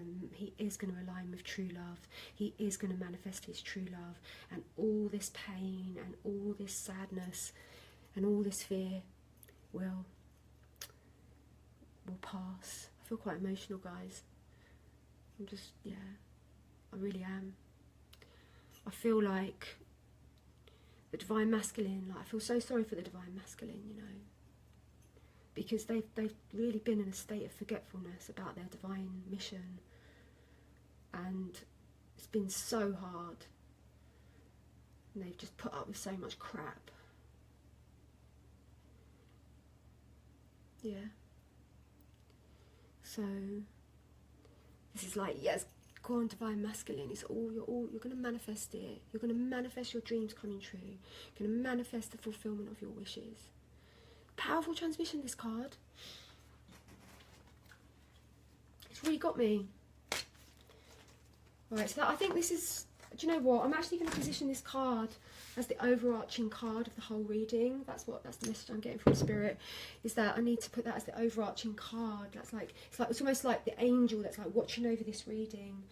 align with true love. He is going to manifest his true love, and all this pain and all this sadness and all this fear will pass. I feel quite emotional, guys. I'm just, yeah, I really am. I feel like the divine masculine, like I feel so sorry for the divine masculine, you know, because they've really been in a state of forgetfulness about their divine mission, and it's been so hard, and they've just put up with so much crap. Yeah. So this is like, yes, go on, divine masculine. It's all you're going to manifest it. You're going to manifest your dreams coming true. You're going to manifest the fulfillment of your wishes. Powerful transmission, this card. It's really got me. Right, so I think this is, do you know what? I'm actually going to position this card as the overarching card of the whole reading. That's the message I'm getting from Spirit, is that I need to put that as the overarching card. That's like, it's almost like the angel that's like watching over this reading.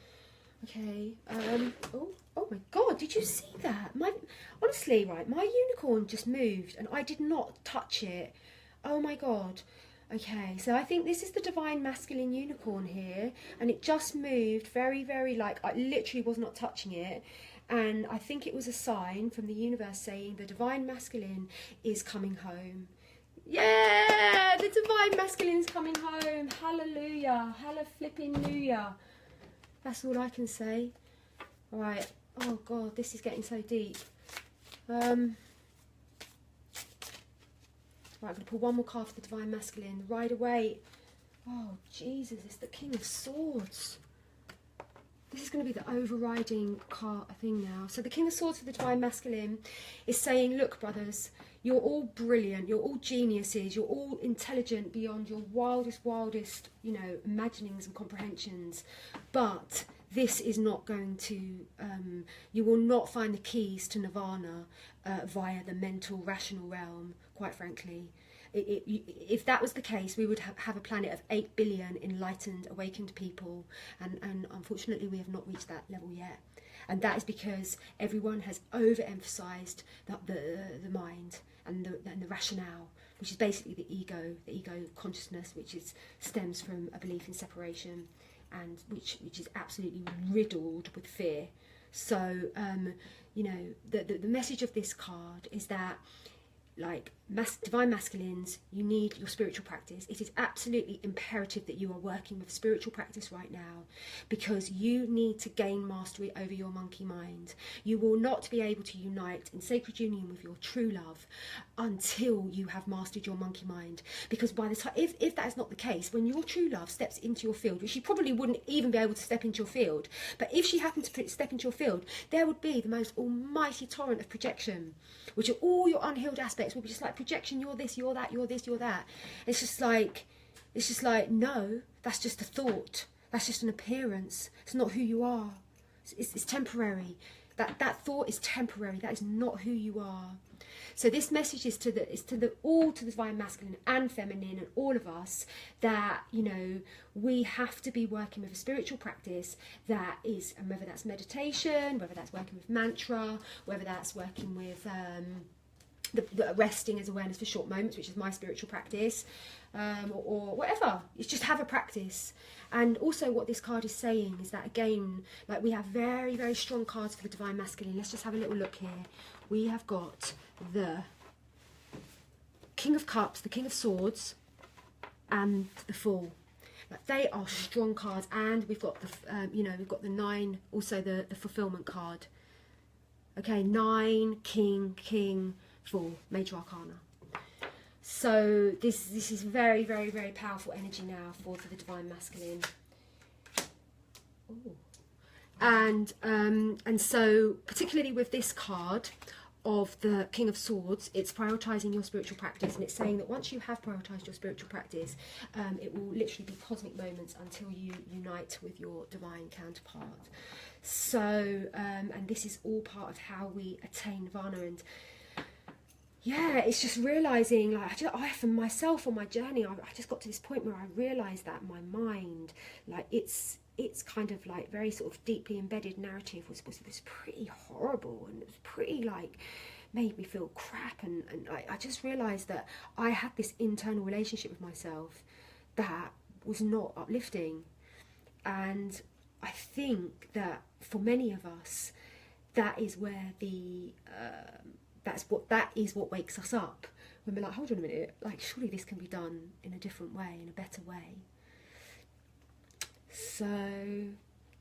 Okay. Oh my God! Did you see that? Honestly, right, my unicorn just moved and I did not touch it. Oh my God. Okay, so I think this is the divine masculine unicorn here, and it just moved very, very, like, I literally was not touching it. And I think it was a sign from the universe saying the divine masculine is coming home. Yeah, the divine masculine is coming home. Hallelujah. Hallelujah. That's all I can say. All right. Oh, God, this is getting so deep. Right, I'm going to pull one more card for the divine masculine. The Rider-Waite. Oh, Jesus, it's the King of Swords. This is going to be the overriding card thing now. So the King of Swords for the divine masculine is saying, look, brothers, you're all brilliant. You're all geniuses. You're all intelligent beyond your wildest, you know, imaginings and comprehensions. But this is not going to, you will not find the keys to nirvana via the mental, rational realm, quite frankly. If that was the case, we would have a planet of 8 billion enlightened, awakened people, and unfortunately we have not reached that level yet. And that is because everyone has overemphasized the mind and the rationale, which is basically the ego consciousness, which stems from a belief in separation, and which is absolutely riddled with fear. So you know, the message of this card is that, like, divine masculines, you need your spiritual practice. It is absolutely imperative that you are working with spiritual practice right now, because you need to gain mastery over your monkey mind. You will not be able to unite in sacred union with your true love until you have mastered your monkey mind. Because by the time, if that is not the case, when your true love steps into your field, which she probably wouldn't even be able to step into your field, but if she happened to step into your field, there would be the most almighty torrent of projection, which are all your unhealed aspects will be just like projection. You're this, you're that, you're this, you're that. It's just like no, that's just a thought. That's just an appearance. It's not who you are. It's temporary. That thought is temporary. That is not who you are. So this message is to the divine masculine and feminine and all of us, that, you know, we have to be working with a spiritual practice that is, and whether that's meditation, whether that's working with mantra, whether that's working with the resting as awareness for short moments, which is my spiritual practice, or whatever. It's just have a practice. And also what this card is saying is that, again, like, we have very, very strong cards for the divine masculine. Let's just have a little look here. We have got the King of Cups, the King of Swords, and the Fool. Like, they are strong cards. And we've got the you know, we've got the 9, also the fulfillment card. Okay, 9, King, Fool, Major Arcana. So this is very, very, very powerful energy now for the divine masculine. Ooh. And so particularly with this card, of the King of Swords, it's prioritizing your spiritual practice, and it's saying that once you have prioritized your spiritual practice, it will literally be cosmic moments until you unite with your divine counterpart. So, and this is all part of how we attain nirvana. And yeah, it's just realizing, like, I for myself on my journey, I just got to this point where I realized that my mind, like, it's kind of like very sort of deeply embedded narrative was pretty horrible, and it was pretty, like, made me feel crap, and I just realized that I had this internal relationship with myself that was not uplifting. And I think that for many of us, that is where the that is what wakes us up, when we're like, hold on a minute, like, surely this can be done in a different way, in a better way. So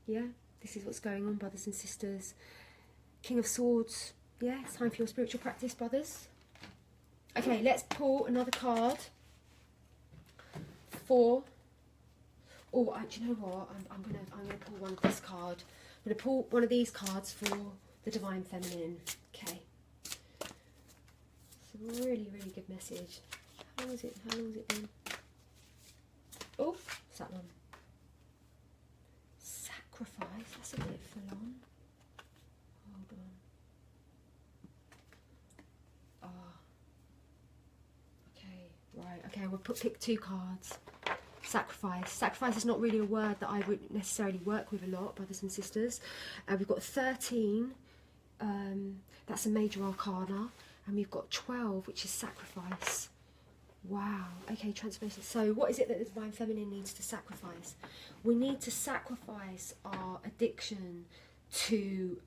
yeah, this is what's going on, brothers and sisters. King of Swords, yeah, it's time for your spiritual practice, brothers. Okay, let's pull another card for, oh, do you know what, I'm gonna pull one of this card. I'm gonna pull one of these cards for the Divine Feminine. Okay, it's a really, really good message. How long has it been? Oh, it's that one. Sacrifice, that's a bit full on. Hold on. Okay, right, okay, we'll pick two cards. Sacrifice. Sacrifice is not really a word that I would necessarily work with a lot, brothers and sisters. We've got 13, that's a major arcana, and we've got 12, which is sacrifice. Wow, okay, transformation. So what is it that the Divine Feminine needs to sacrifice? We need to sacrifice our addiction to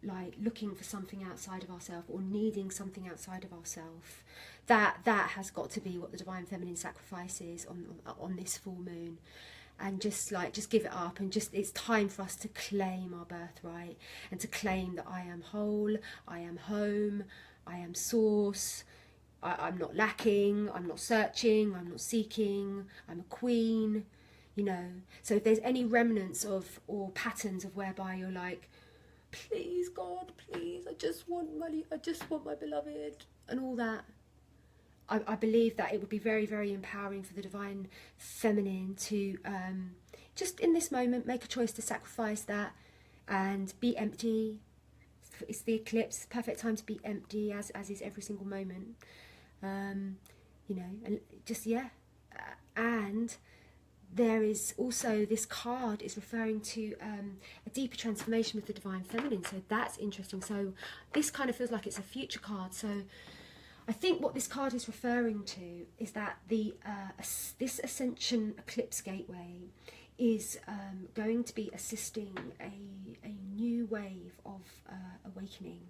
like looking for something outside of ourselves, or needing something outside of ourselves. That has got to be what the Divine Feminine sacrifices on this full moon. And just give it up, and just, it's time for us to claim our birthright, and to claim that I am whole, I am home, I am source, I'm not lacking, I'm not searching, I'm not seeking, I'm a queen, you know. So if there's any remnants of, or patterns of whereby you're like, please God, please, I just want money, I just want my beloved, and all that, I believe that it would be very, very empowering for the Divine Feminine to just in this moment make a choice to sacrifice that and be empty. It's the eclipse, perfect time to be empty, as is every single moment. You know, and just, yeah. And there is also, this card is referring to a deeper transformation with the Divine Feminine, so that's interesting. So this kind of feels like it's a future card. So I think what this card is referring to is that this Ascension Eclipse Gateway is going to be assisting a new wave of awakening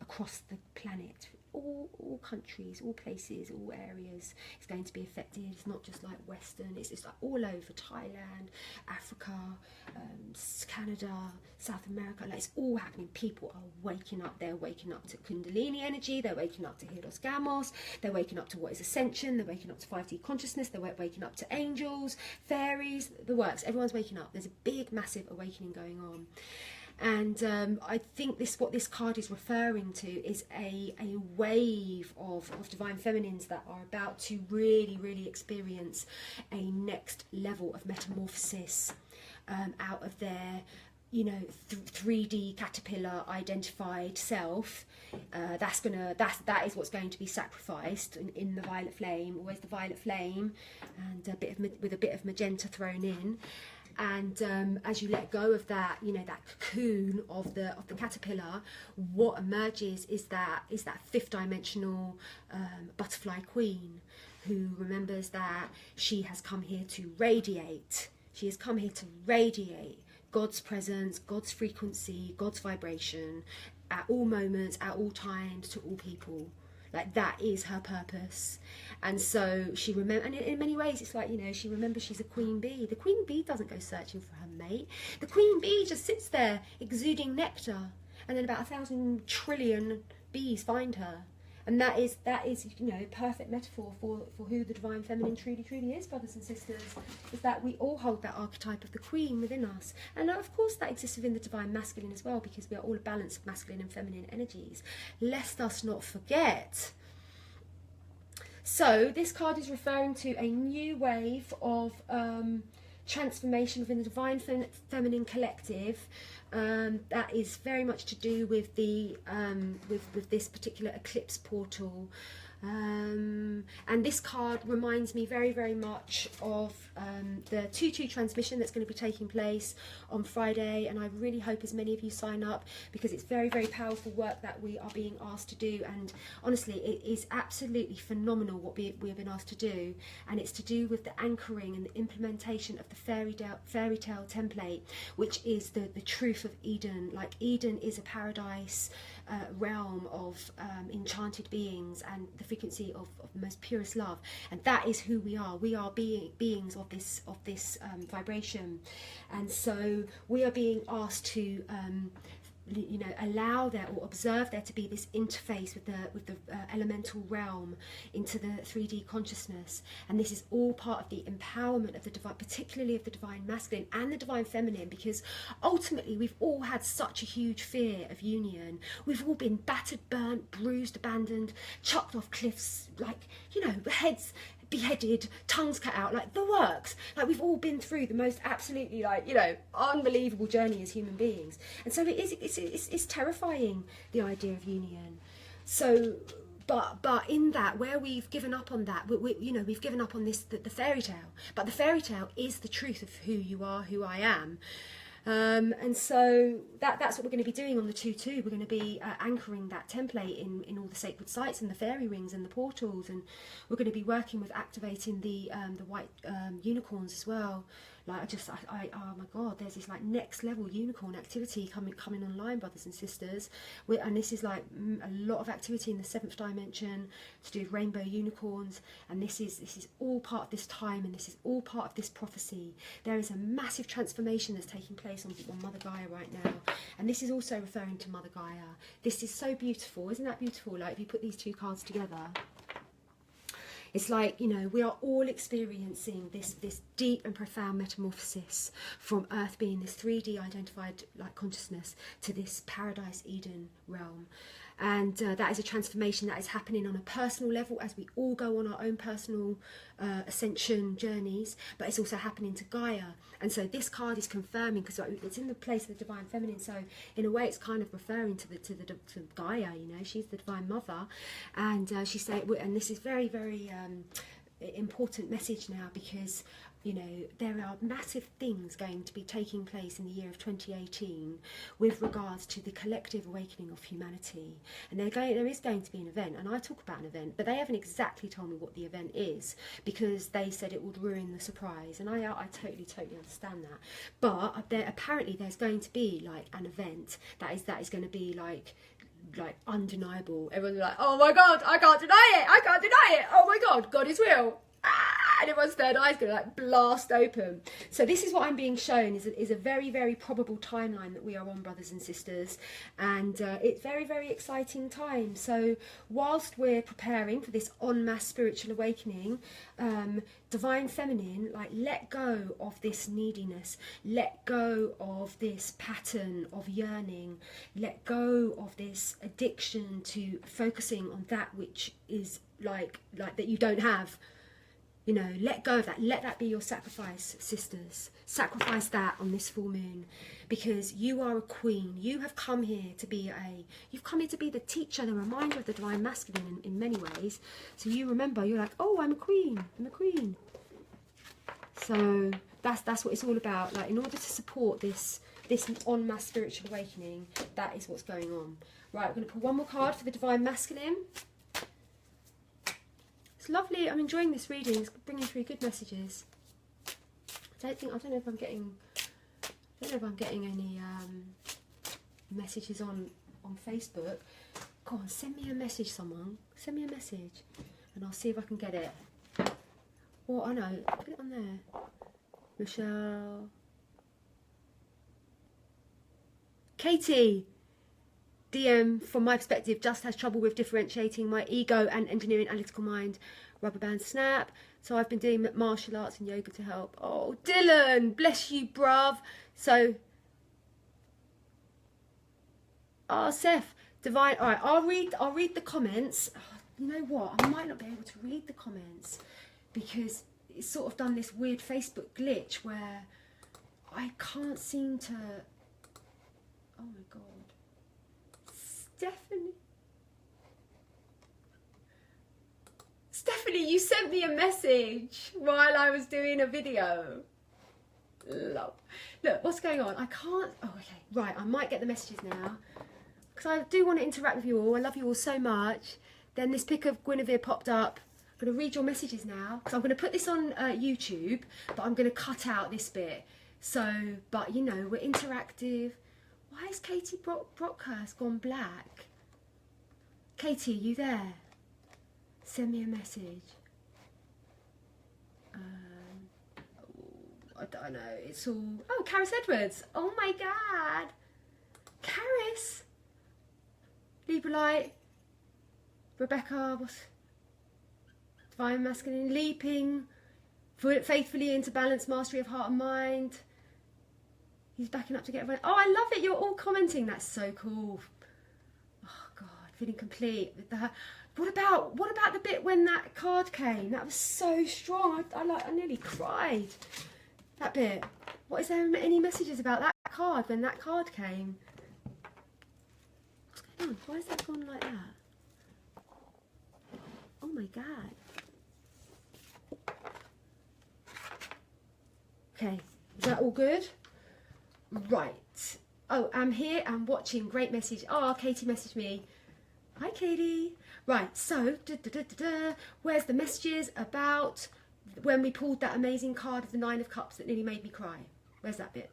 across the planet. All countries, all places, all areas is going to be affected. It's not just like Western, it's like all over, Thailand, Africa, Canada, South America, like, it's all happening. People are waking up. They're waking up to Kundalini energy, they're waking up to Hieros Gamos, they're waking up to what is Ascension, they're waking up to 5D consciousness, they're waking up to angels, fairies, the works. Everyone's waking up. There's a big, massive awakening going on. And I think what this card is referring to is a wave of Divine Feminines that are about to really, really experience a next level of metamorphosis out of their, you know, 3D caterpillar identified self. That is what's going to be sacrificed in the violet flame. Always the violet flame, and with a bit of magenta thrown in. And as you let go of that, you know, that cocoon of the caterpillar, what emerges is that fifth dimensional butterfly queen, who remembers that she has come here to radiate. She has come here to radiate God's presence, God's frequency, God's vibration at all moments, at all times, to all people. Like, that is her purpose. And so she remembers, and in many ways it's like, you know, she remembers she's a queen bee. The queen bee doesn't go searching for her mate. The queen bee just sits there exuding nectar, and then about 1,000 trillion bees find her, And that is, you know, perfect metaphor for who the divine feminine truly is, brothers and sisters, is that we all hold that archetype of the queen within us. And of course that exists within the divine masculine as well, because we are all a balance of masculine and feminine energies, lest us not forget. So this card is referring to a new wave of transformation within the divine feminine collective. That is very much to do with the with this particular eclipse portal, and this card reminds me very much of the 2-2 transmission that's going to be taking place on Friday, and I really hope as many of you sign up, because it's very powerful work that we are being asked to do. And honestly, it is absolutely phenomenal what we have been asked to do, and it's to do with the anchoring and the implementation of the fairy tale template, which is the truth of Eden. Like, Eden is a paradise realm of enchanted beings and the frequency of the most purest love, and that is who we are. We are beings of this vibration, and so we are being asked to you know, allow there or observe there to be this interface with the elemental realm into the 3D consciousness. And this is all part of the empowerment of the divine, particularly of the divine masculine and the divine feminine, because ultimately we've all had such a huge fear of union. We've all been battered, burnt, bruised, abandoned, chucked off cliffs, like, you know, heads beheaded, tongues cut out, like the works. Like, we've all been through the most absolutely, like, you know, unbelievable journey as human beings, and so it's terrifying, the idea of union. So but in that, where we've given up on that, you know, we've given up on this, the fairy tale, but the fairy tale is the truth of who you are, who I am. And so that's what we're going to be doing on the 2-2. We're going to be anchoring that template in all the sacred sites and the fairy rings and the portals, and we're going to be working with activating the white unicorns as well. Like, oh my God, there's this like next level unicorn activity coming online, brothers and sisters. And this is like a lot of activity in the 7th dimension to do with rainbow unicorns. And this is all part of this time, and this is all part of this prophecy. There is a massive transformation that's taking place on Mother Gaia right now. And this is also referring to Mother Gaia. This is so beautiful. Isn't that beautiful? Like, if you put these two cards together, it's like, you know, we are all experiencing this deep and profound metamorphosis from Earth being this 3D identified like consciousness to this paradise Eden realm. And that is a transformation that is happening on a personal level as we all go on our own personal ascension journeys, but it's also happening to Gaia. And so this card is confirming, because it's in the place of the divine feminine, so in a way it's kind of referring to Gaia, you know, she's the divine mother. And she said, and this is very important message now, because, you know, there are massive things going to be taking place in the year of 2018 with regards to the collective awakening of humanity. And there is going to be an event, and I talk about an event, but they haven't exactly told me what the event is, because they said it would ruin the surprise, and I totally understand that. But apparently there's going to be like an event that is going to be like undeniable. Everyone's like, oh my God, I can't deny it, oh my God, God is real. And everyone's third eye is going to like blast open. So this is what I'm being shown is a very probable timeline that we are on, brothers and sisters, and it's very exciting time. So whilst we're preparing for this en masse spiritual awakening, divine feminine, like, let go of this neediness, let go of this pattern of yearning, let go of this addiction to focusing on that which is like that you don't have. You know, let go of that. Let that be your sacrifice, sisters. Sacrifice that on this full moon, because you are a queen. You have come here to be the teacher, the reminder of the divine masculine in many ways. So you remember, you're like, oh, I'm a queen. So that's what it's all about. Like, in order to support this en masse spiritual awakening, that is what's going on. Right, we're going to pull one more card for the divine masculine. It's lovely. I'm enjoying this reading. It's bringing through good messages. I don't know if I'm getting any messages on Facebook. Go on, send me a message, someone. Send me a message, and I'll see if I can get it. Well, I know. Put it on there. Michelle. Katie. DM, from my perspective, just has trouble with differentiating my ego and engineering analytical mind. Rubber band snap. So I've been doing martial arts and yoga to help. Oh, Dylan, bless you, bruv. So, Seth, divine. All right, I'll read the comments. Oh, you know what? I might not be able to read the comments because it's sort of done this weird Facebook glitch where I can't seem to. Oh my God, Stephanie, you sent me a message while I was doing a video. Love. Look, what's going on? I can't. Oh, okay. Right, I might get the messages now because I do want to interact with you all. I love you all so much. Then this pic of Guinevere popped up. I'm going to read your messages now because I'm going to put this on YouTube, but I'm going to cut out this bit. So, but you know, we're interactive. Why has Katie Brockhurst gone black? Katie, are you there? Send me a message. I don't know. It's all. Oh, Caris Edwards. Oh my God. Caris. Librelite. Rebecca. What's Divine Masculine. Leaping. Faithfully into balance, mastery of heart and mind. He's backing up to get everyone. Oh, I love it. You're all commenting. That's so cool. Oh God, feeling complete with that. What about the bit when that card came? That was so strong. I nearly cried. That bit. What is there any messages about that card when that card came? What's going on? Why is that gone like that? Oh my God. Okay, is that all good? Right. Oh, I'm here. I'm watching. Great message. Oh, Katie messaged me. Hi, Katie. Right, so, where's the messages about when we pulled that amazing card of the 9 of Cups that nearly made me cry? Where's that bit?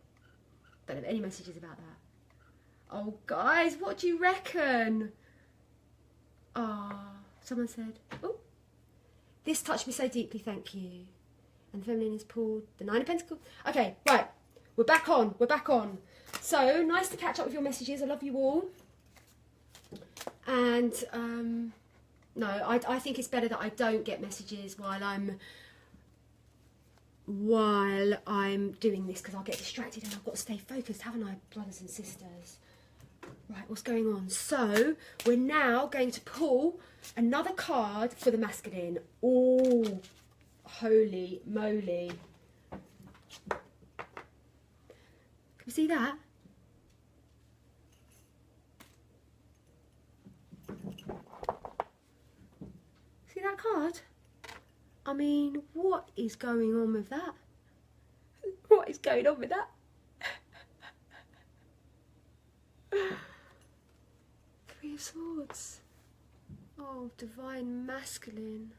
Don't have any messages about that. Oh, guys, what do you reckon? Ah, someone said, oh, this touched me so deeply, thank you. And the feminine is pulled, the 9 of Pentacles. Okay, right, we're back on, So, nice to catch up with your messages. I love you all. And, no, I think it's better that I don't get messages while I'm doing this because I'll get distracted and I've got to stay focused, haven't I, brothers and sisters? Right, what's going on? So, we're now going to pull another card for the masculine. Oh, holy moly. Can you see that? See that card? I mean, what is going on with that? What is going on with that? Three of Swords. Oh, divine masculine.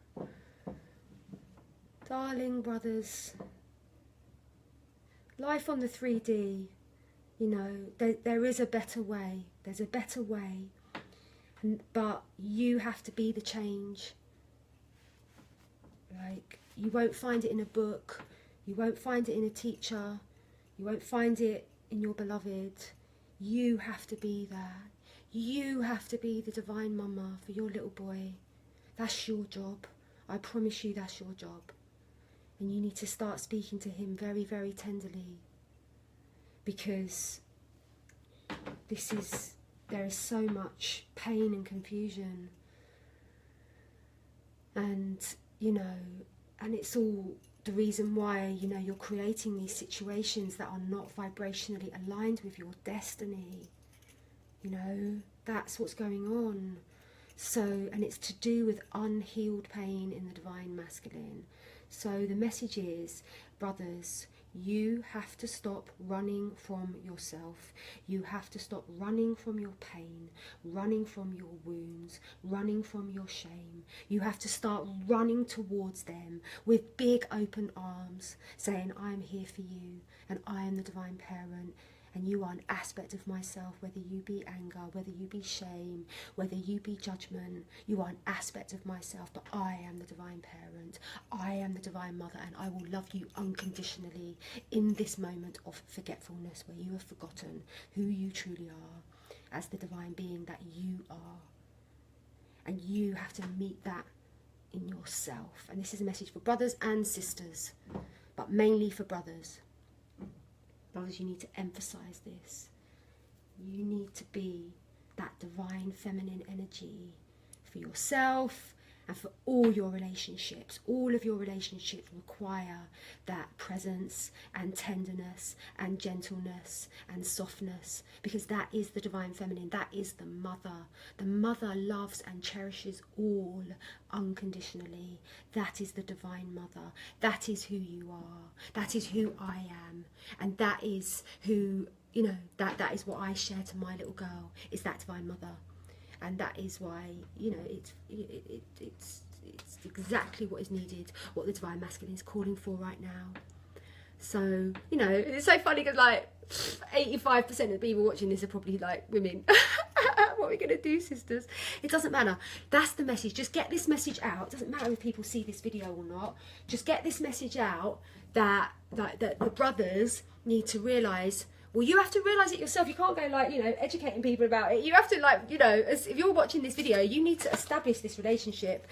Darling brothers. Life on the 3D. You know, there is a better way. There's a better way. But you have to be the change. Like, you won't find it in a book. You won't find it in a teacher. You won't find it in your beloved. You have to be there. You have to be the divine mama for your little boy. That's your job. I promise you that's your job. And you need to start speaking to him very, very tenderly. Because there is so much pain and confusion. And, you know, and it's all the reason why, you know, you're creating these situations that are not vibrationally aligned with your destiny. You know, that's what's going on. So, and it's to do with unhealed pain in the divine masculine. So the message is, brothers, you have to stop running from yourself. You have to stop running from your pain, running from your wounds, running from your shame. You have to start running towards them with big open arms, saying, I am here for you, and I am the divine parent, and you are an aspect of myself, whether you be anger, whether you be shame, whether you be judgment. You are an aspect of myself, but I am the divine parent. I am the divine mother, and I will love you unconditionally in this moment of forgetfulness where you have forgotten who you truly are. as the divine being that you are. And you have to meet that in yourself. And this is a message for brothers and sisters, but mainly for brothers. Brothers, you need to emphasize this. You need to be that divine feminine energy for yourself and for all your relationships. All of your relationships require that presence and tenderness and gentleness and softness, because that is the divine feminine. That is the mother. The mother loves and cherishes all unconditionally. That is the divine mother. That is who you are. That is who I am. And that is who, you know, that is what I share to my little girl, is that divine mother. And that is why, you know, it's exactly what is needed, what the divine masculine is calling for right now. So, you know, it's so funny because like 85% of the people watching this are probably like women. What are we going to do, sisters? It doesn't matter. That's the message. Just get this message out. It doesn't matter if people see this video or not. Just get this message out that the brothers need to realise. Well, you have to realise it yourself. You can't go like, you know, educating people about it. You have to like, you know, if you're watching this video, you need to establish this relationship.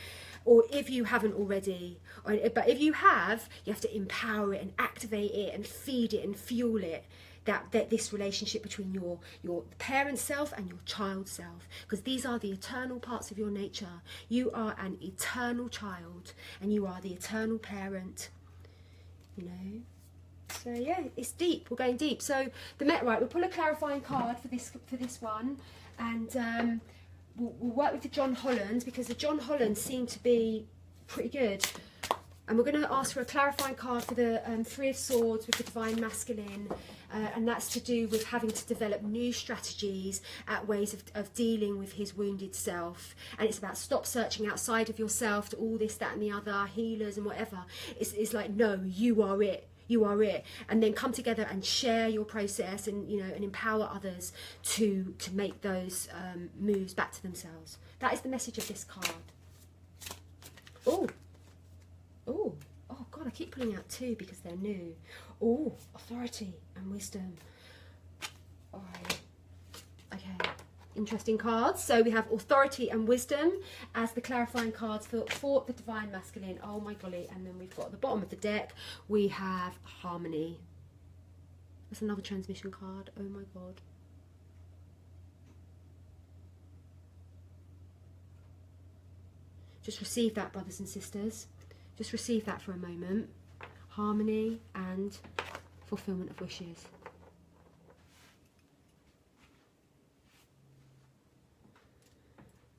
Or if you haven't already, but if you have to empower it and activate it and feed it and fuel it. That this relationship between your parent self and your child self, because these are the eternal parts of your nature. You are an eternal child and you are the eternal parent, you know. So yeah, it's deep. We're going deep. So we'll pull a clarifying card for this one, and we'll work with the John Hollands, because the John Hollands seem to be pretty good. And we're going to ask for a clarifying card for the Three of Swords with the Divine Masculine, and that's to do with having to develop new strategies at ways of dealing with his wounded self. And it's about stop searching outside of yourself to all this, that and the other, healers and whatever. It's like, no, you are it. You are it. And then come together and share your process, and, you know, and empower others to make those moves back to themselves. That is the message of this card. Oh God, I keep pulling out two because they're new. Oh, authority and wisdom. All right. Okay, interesting cards. So we have authority and wisdom as the clarifying cards for the divine masculine. Oh my golly. And then we've got at the bottom of the deck, we have harmony. That's another transmission card. Oh my God. Just receive that, brothers and sisters. Just receive that for a moment. Harmony and fulfillment of wishes.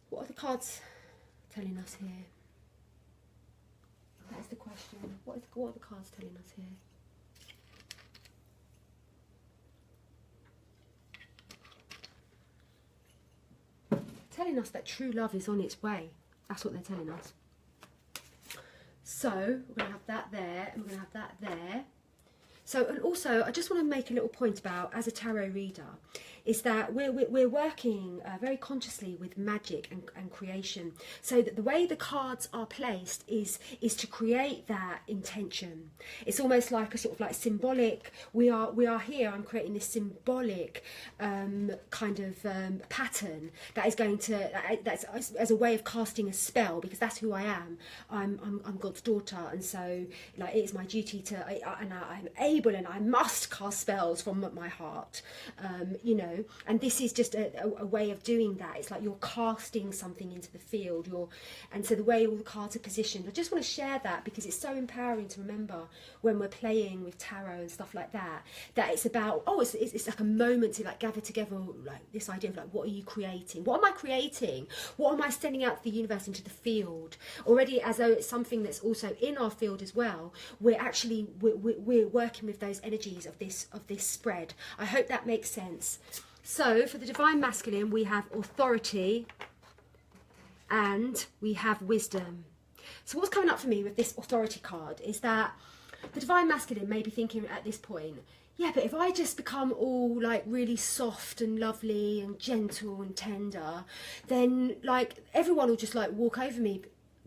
What are the cards telling us here? That is the question. What are the cards telling us here? Telling us that true love is on its way. That's what they're telling us. So we're going to have that there, and we're going to have that there. So, and also, I just want to make a little point about, as a tarot reader, is that we're working very consciously with magic and creation. So that the way the cards are placed is to create that intention. It's almost like a sort of like symbolic. We are here. I'm creating this symbolic kind of pattern that is going to that's as a way of casting a spell, because that's who I am. I'm God's daughter, and so like it is my duty to and I'm able and I must cast spells from my heart. You know. And this is just a way of doing that. It's like you're casting something into the field. And so the way all the cards are positioned, I just want to share that because it's so empowering to remember when we're playing with tarot and stuff like that, that it's about, it's like a moment to like gather together, like this idea of like, what are you creating? What am I creating? What am I sending out to the universe, into the field? Already, as though it's something that's also in our field as well. We're working with those energies of this spread. I hope that makes sense. So for the divine masculine, we have authority and we have wisdom. So what's coming up for me with this authority card is that the divine masculine may be thinking at this point, yeah, but if I just become all like really soft and lovely and gentle and tender, then like everyone will just like walk over me.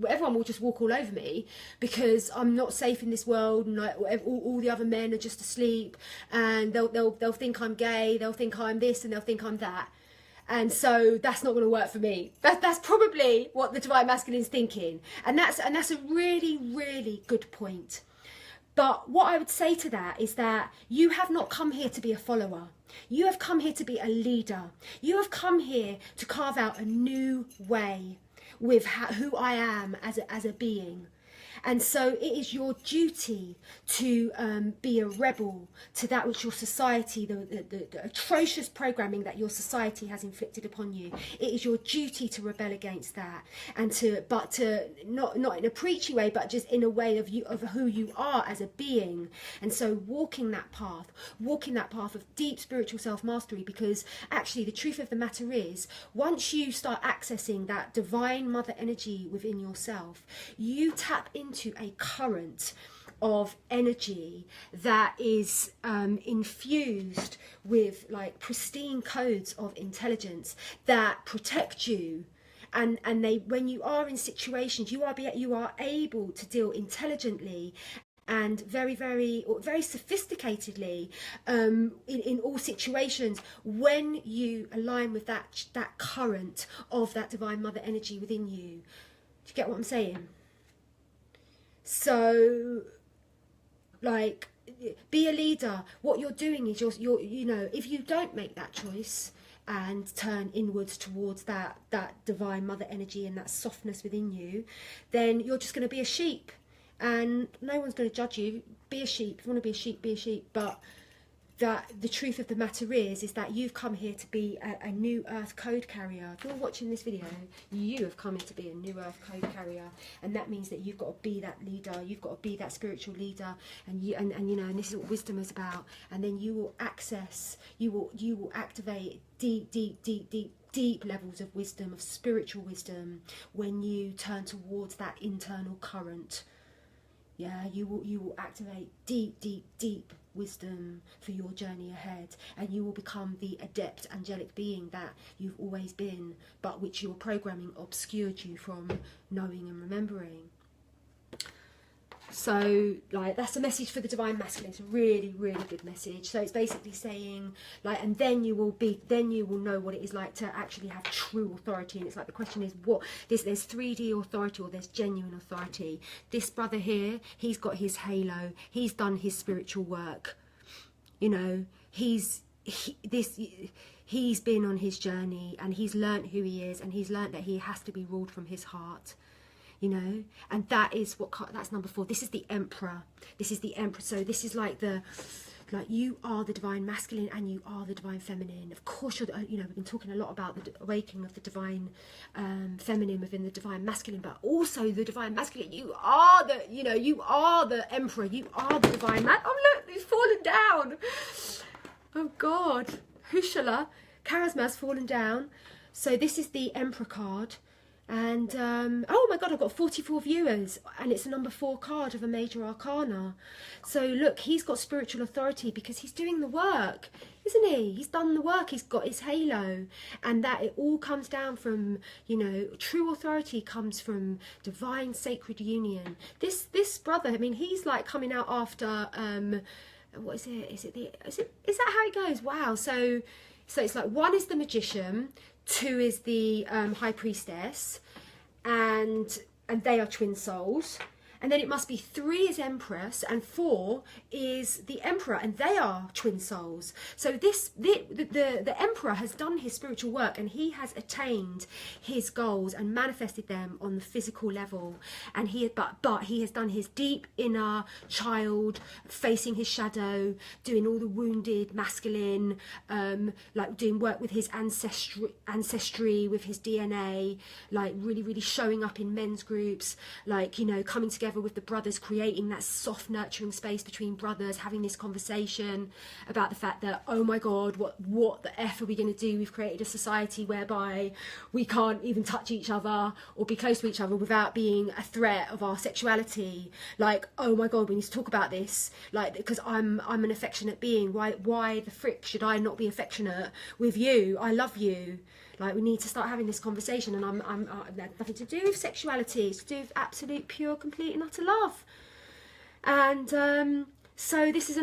Everyone will just walk all over me because I'm not safe in this world, and like all the other men are just asleep, and they'll think I'm gay, they'll think I'm this, and they'll think I'm that. And so that's not going to work for me. That's probably what the divine masculine is thinking. And that's a really, really good point. But what I would say to that is that you have not come here to be a follower. You have come here to be a leader. You have come here to carve out a new way with who I am as a being. And so it is your duty to be a rebel to that which your society, the atrocious programming that your society has inflicted upon you. It is your duty to rebel against that, and to not in a preachy way, but just in a way of who you are as a being. And so walking that path of deep spiritual self-mastery, because actually the truth of the matter is, once you start accessing that divine mother energy within yourself, you tap into a current of energy that is infused with like pristine codes of intelligence that protect you, and they, when you are in situations, you are able to deal intelligently and very sophisticatedly in all situations when you align with that current of that divine mother energy within you. Do you get what I'm saying? So, like, be a leader. What you're doing is you're you know, if you don't make that choice and turn inwards towards that divine mother energy and that softness within you, then you're just going to be a sheep, and no one's going to judge you. Be a sheep. If you want to be a sheep, be a sheep. But that the truth of the matter is that you've come here to be a new earth code carrier. If you're watching this video, you have come here to be a new earth code carrier, and that means that you've got to be that leader, you've got to be that spiritual leader, and you know, and this is what wisdom is about. And then you will access, you will activate deep levels of wisdom, of spiritual wisdom, when you turn towards that internal current. Yeah, you will activate deep wisdom for your journey ahead, and you will become the adept angelic being that you've always been, but which your programming obscured you from knowing and remembering. So, like, that's a message for the divine masculine. It's a really, really good message. So it's basically saying, like, and then you will know what it is like to actually have true authority. And it's like, the question is, there's 3D authority, or there's genuine authority. This brother here, he's got his halo. He's done his spiritual work. You know, he's been on his journey, and he's learnt who he is, and he's learnt that he has to be ruled from his heart. You know, and that's number 4. This is the emperor. This is the emperor. So this is like you are the divine masculine and you are the divine feminine. Of course, you're you know, we've been talking a lot about the awakening of the divine feminine within the divine masculine, but also the divine masculine. You are the emperor. You are the divine man. Oh look, he's fallen down. Oh God, Hushala, Charisma's fallen down. So this is the emperor card. And oh my God, I've got 44 viewers, and it's a number 4 card of a major arcana. So look, he's got spiritual authority because he's doing the work, isn't he? He's done the work, he's got his halo, and that it all comes down from, you know, true authority comes from divine sacred union. This brother, I mean, he's like coming out after what is it? Is that how it goes? Wow. So it's like 1 is the magician, 2 is the high priestess, and they are twin souls. And then it must be 3 is empress, and 4 is the emperor, and they are twin souls. So the emperor has done his spiritual work, and he has attained his goals and manifested them on the physical level. And but he has done his deep inner child, facing his shadow, doing all the wounded masculine, like doing work with his ancestry, with his DNA, like really showing up in men's groups, like, you know, coming together with the brothers, creating that soft nurturing space between brothers, having this conversation about the fact that, oh my God, what the F are we going to do? We've created a society whereby we can't even touch each other or be close to each other without being a threat of our sexuality. Like, oh my God, we need to talk about this, like, because I'm an affectionate being. Why the frick should I not be affectionate with you? I love you. Like, we need to start having this conversation, and I'm nothing to do with sexuality. It's to do with absolute, pure, complete and utter love. And So this is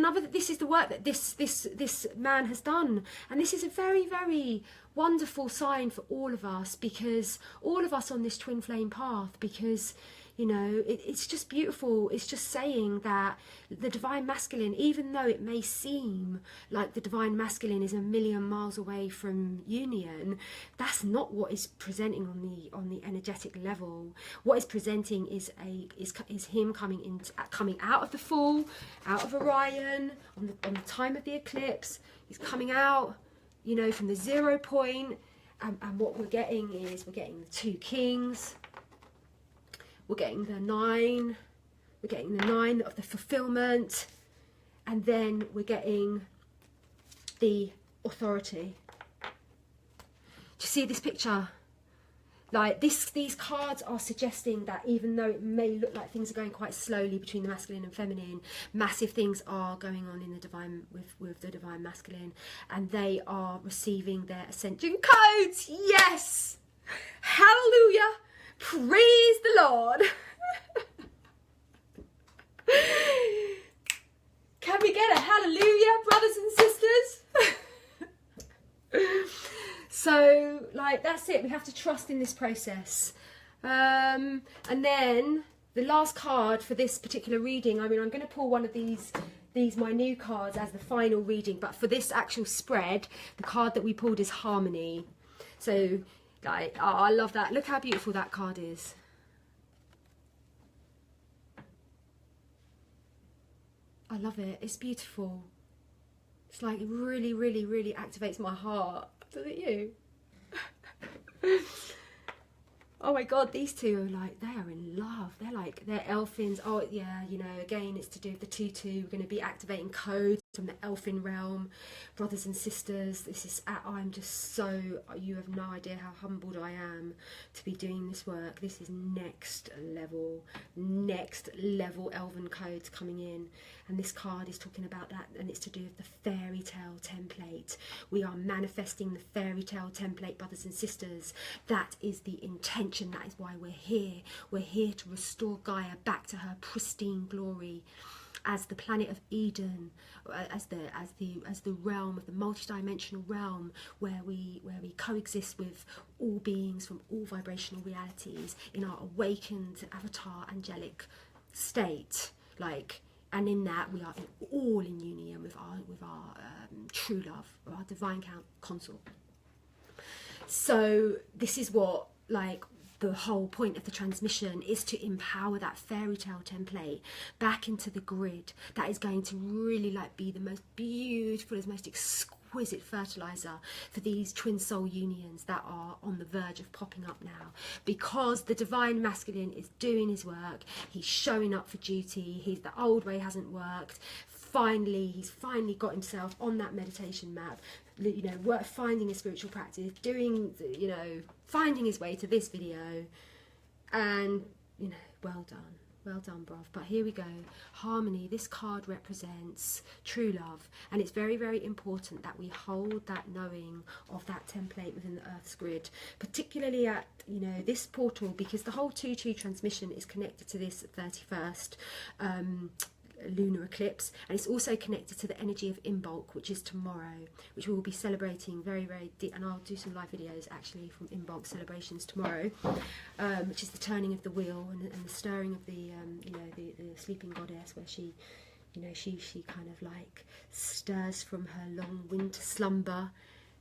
the work that this man has done, and this is a very, very wonderful sign for all of us, because all of us on this twin flame path, because you know, it's just beautiful. It's just saying that the divine masculine, even though it may seem like the divine masculine is a million miles away from union, that's not what is presenting on the energetic level. What is presenting is him coming out of the full, out of Orion on the time of the eclipse. He's coming out, you know, from the 0 point, and what we're getting is the 2 kings. We're getting the 9, we're getting the 9 of the fulfillment, and then we're getting the authority. Do you see this picture? Like these cards are suggesting that even though it may look like things are going quite slowly between the masculine and feminine, massive things are going on in the divine with the divine masculine, and they are receiving their ascension codes. Yes, hallelujah. Praise the Lord. Can we get a hallelujah, brothers and sisters? So, like, that's it. We have to trust in this process. And then the last card for this particular reading, I mean, I'm going to pull one of these my new cards as the final reading, but for this actual spread, the card that we pulled is Harmony. So, like, oh, I love that. Look how beautiful that card is. I love it. It's beautiful. It's like it really, really, really activates my heart. Does it you? Oh my God, these two are like, they are in love. They're elfins. Oh yeah, you know, again, it's to do with the 2-2. We're going to be activating codes from the elfin realm. Brothers and sisters, this is, I'm just so, you have no idea how humbled I am to be doing this work. This is next level elven codes coming in. And this card is talking about that, and it's to do with the fairy tale template. We are manifesting the fairy tale template, brothers and sisters. That is the intention. That is why we're here. We're here to restore Gaia back to her pristine glory as the planet of Eden, as the realm of the multidimensional realm where we coexist with all beings from all vibrational realities in our awakened avatar angelic state, and in that we are all in union with our true love, or our divine consort. So this is what, the whole point of the transmission is, to empower that fairy tale template back into the grid. That is going to really be the most beautiful, the most exquisite fertilizer for these twin soul unions that are on the verge of popping up now, because the divine masculine is doing his work. He's showing up for duty. The old way hasn't worked. He's finally got himself on that meditation map, finding his spiritual practice, finding his way to this video, and well done, bruv. But here we go. Harmony. This card represents true love, and it's very, very important that we hold that knowing of that template within the Earth's grid, particularly at this portal, because the whole 2-2 transmission is connected to this 31st lunar eclipse, and it's also connected to the energy of Imbolc, which is tomorrow, which we will be celebrating very, very deep, and I'll do some live videos actually from Imbolc celebrations tomorrow, which is the turning of the wheel and the stirring of the sleeping goddess, where she kind of stirs from her long winter slumber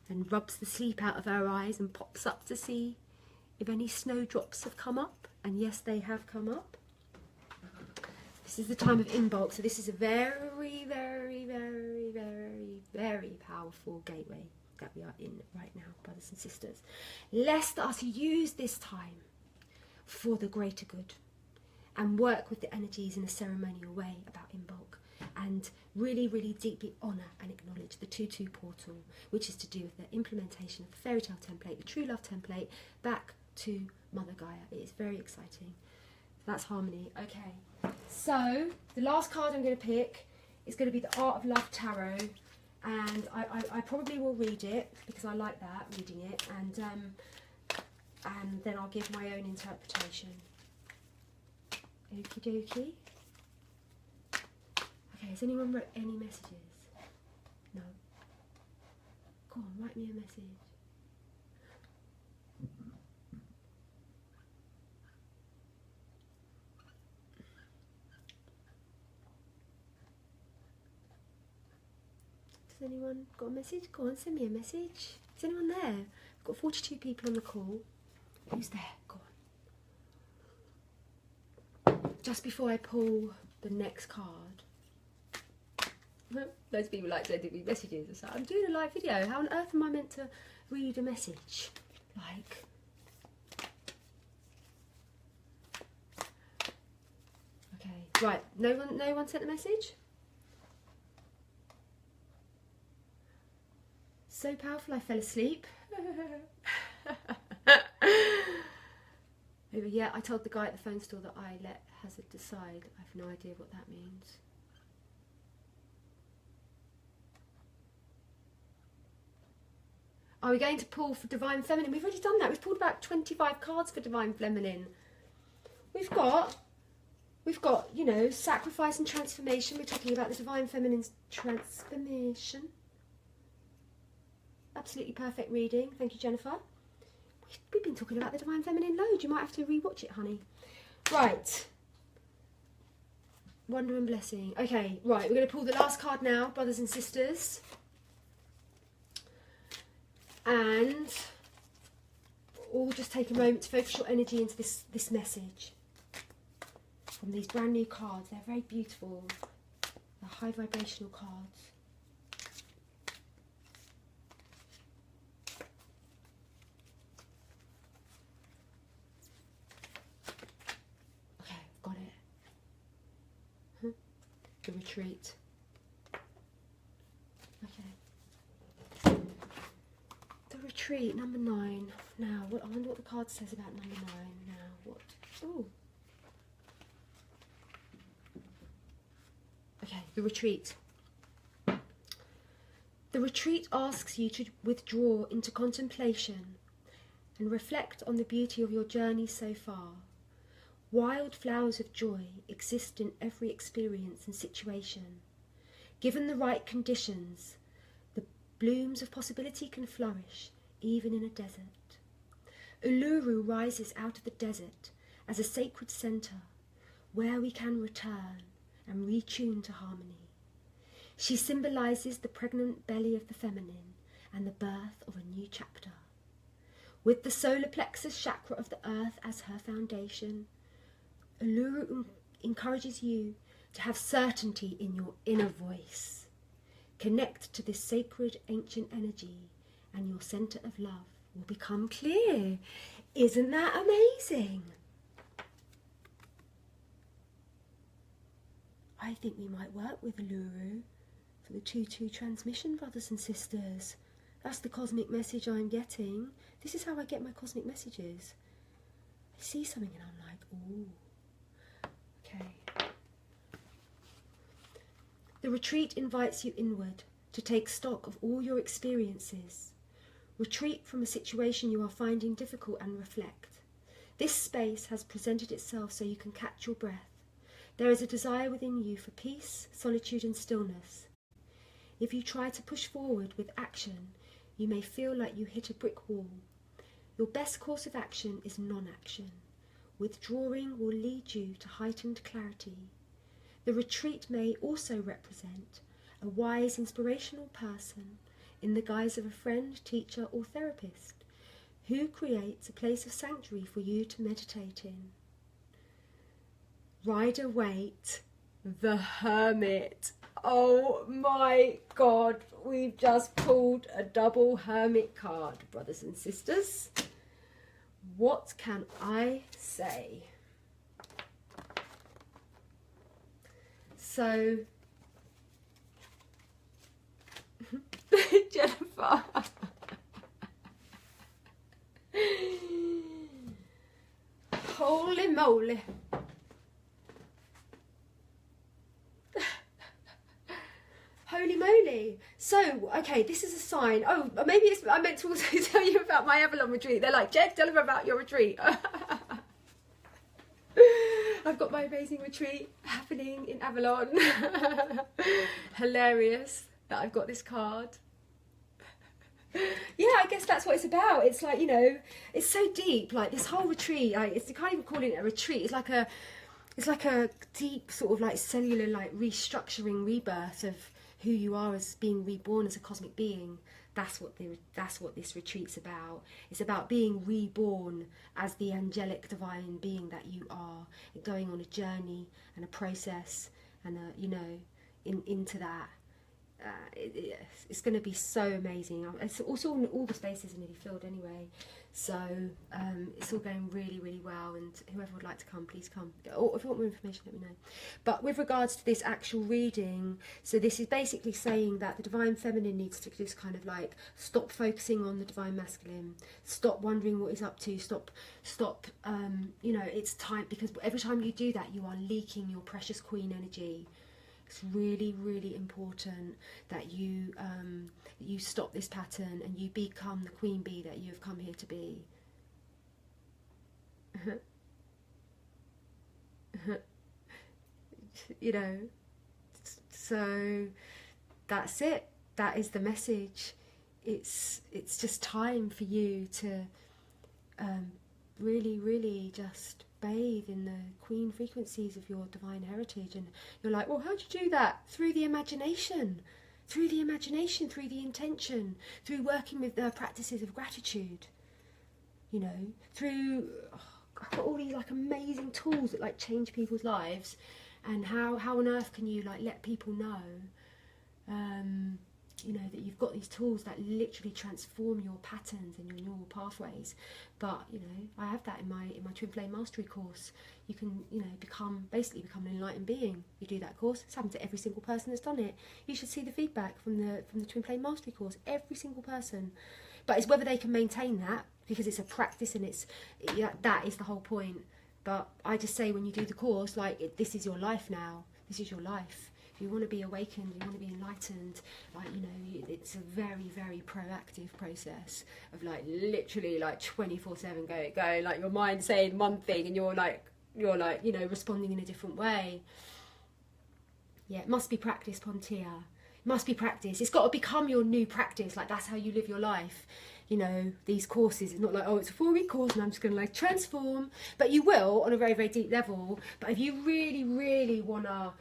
and rubs the sleep out of her eyes and pops up to see if any snowdrops have come up, and yes, they have come up. This is the time of Imbolc, so this is a very, very, very, very, very powerful gateway that we are in right now, brothers and sisters. Lest us use this time for the greater good and work with the energies in a ceremonial way about Imbolc, and really, really deeply honour and acknowledge the 2-2 portal, which is to do with the implementation of the fairy tale template, the true love template, back to Mother Gaia. It is very exciting. That's Harmony. Okay, so the last card I'm going to pick is going to be the Art of Love Tarot, and I probably will read it because I like that, reading it, and then I'll give my own interpretation. Okie dokie. Okay, has anyone wrote any messages? No. Go on, write me a message. Has anyone got a message? Go on, send me a message. Is anyone there? I've got 42 people on the call. Who's there? Go on. Just before I pull the next card. Those people like sending me messages. It's like, I'm doing a live video. How on earth am I meant to read a message? Like... Okay, right. No one sent a message? So powerful I fell asleep. Yeah, I told the guy at the phone store that I let Hazard decide. I have no idea what that means. Are we going to pull for Divine Feminine? We've already done that. We've pulled about 25 cards for Divine Feminine. We've got, you know, sacrifice and transformation. We're talking about the Divine Feminine's transformation. Absolutely perfect reading. Thank you, Jennifer. We've been talking about the Divine Feminine loads. You might have to rewatch it, honey. Right. Wonder and Blessing. Okay, right. We're going to pull the last card now, brothers and sisters. And all just take a moment to focus your energy into this message. From these brand new cards. They're very beautiful. They're high vibrational cards. The retreat. Okay. The retreat, number 9. Now, I wonder what the card says about number 9 now. What? Oh. Okay, the retreat. The retreat asks you to withdraw into contemplation and reflect on the beauty of your journey so far. Wild flowers of joy exist in every experience and situation. Given the right conditions, the blooms of possibility can flourish, even in a desert. Uluru rises out of the desert as a sacred centre, where we can return and retune to harmony. She symbolises the pregnant belly of the feminine and the birth of a new chapter. With the solar plexus chakra of the earth as her foundation, Uluru encourages you to have certainty in your inner voice. Connect to this sacred ancient energy and your centre of love will become clear. Isn't that amazing? I think we might work with Uluru for the 2-2 transmission, brothers and sisters. That's the cosmic message I'm getting. This is how I get my cosmic messages. I see something and I'm like, ooh. Okay. The retreat invites you inward to take stock of all your experiences. Retreat from a situation you are finding difficult and reflect. This space has presented itself so you can catch your breath. There is a desire within you for peace, solitude and stillness. If you try to push forward with action, you may feel like you hit a brick wall. Your best course of action is non-action. Withdrawing will lead you to heightened clarity. The retreat may also represent a wise, inspirational person in the guise of a friend, teacher or therapist who creates a place of sanctuary for you to meditate in. Rider-Waite, the Hermit. Oh my God, we've just pulled a double Hermit card, brothers and sisters. What can I say? So, Jennifer. Holy moly. Holy moly. So, okay, this is a sign. Oh, maybe it's, I meant to also tell you about my Avalon retreat. They're like, Jed, tell them about your retreat. I've got my amazing retreat happening in Avalon. Hilarious that I've got this card. Yeah, I guess that's what it's about. It's like, you know, it's so deep. Like this whole retreat, it's, you can't even call it a retreat. It's like a deep sort of like cellular like restructuring, rebirth of who you are as being reborn as a cosmic being. That's what this retreat's about. It's about being reborn as the angelic divine being that you are, and going on a journey and a process and you know, into that. It's going to be so amazing. It's also all the spaces are nearly filled anyway, so it's all going really, really well, and whoever would like to come, please come. Or if you want more information, let me know. But with regards to this actual reading, so this is basically saying that the divine feminine needs to just kind of like stop focusing on the divine masculine, stop wondering what he's up to, stop you know, it's time, because every time you do that you are leaking your precious queen energy. It's really, really important that you you stop this pattern and you become the queen bee that you have come here to be. You know, so that's it. That is the message. It's just time for you to really, really just bathe in the queen frequencies of your divine heritage. And you're like, well, how do you do that? Through the imagination, through the intention, through working with the practices of gratitude, you know, through I've got all these like amazing tools that like change people's lives. And how on earth can you like let people know you know, that you've got these tools that literally transform your patterns and your normal pathways? But you know, I have that in my twin flame mastery course. You can, you know, basically become an enlightened being. You do that course. It's happened to every single person that's done it. You should see the feedback from the twin flame mastery course. Every single person. But it's whether they can maintain that, because it's a practice, and that is the whole point. But I just say, when you do the course, like, this is your life now. This is your life. You want to be awakened, you want to be enlightened, like, you know, it's a very, very proactive process of like literally like 24/7 go, like your mind saying one thing and you're like, you know, responding in a different way. Yeah, it must be practice, Pontia. It must be practice. It's got to become your new practice. Like, that's how you live your life. You know, these courses, it's not like, oh, it's a 4-week course and I'm just going to like transform. But you will on a very, very deep level. But if you really, really want to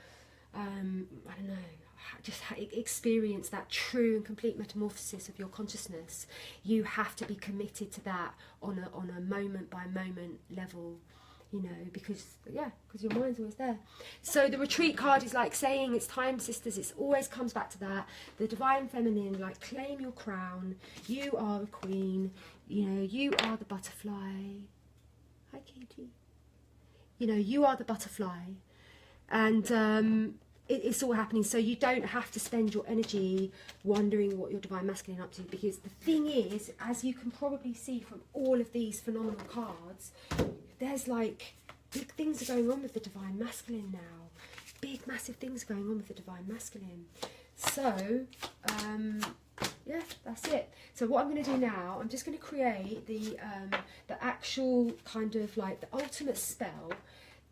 I don't know, just experience that true and complete metamorphosis of your consciousness, you have to be committed to that on a moment by moment level, you know, because your mind's always there. So the retreat card is like saying, it's time, sisters. It always comes back to that, the divine feminine, like, claim your crown. You are a queen, you know, you are the butterfly. Hi, Katie. You know, you are the butterfly. And it's all happening, so you don't have to spend your energy wondering what your divine masculine up to, because the thing is, as you can probably see from all of these phenomenal cards, there's like big things are going on with the divine masculine now. Big, massive things going on with the divine masculine. So, yeah, that's it. So what I'm going to do now, I'm just going to create the actual kind of like the ultimate spell.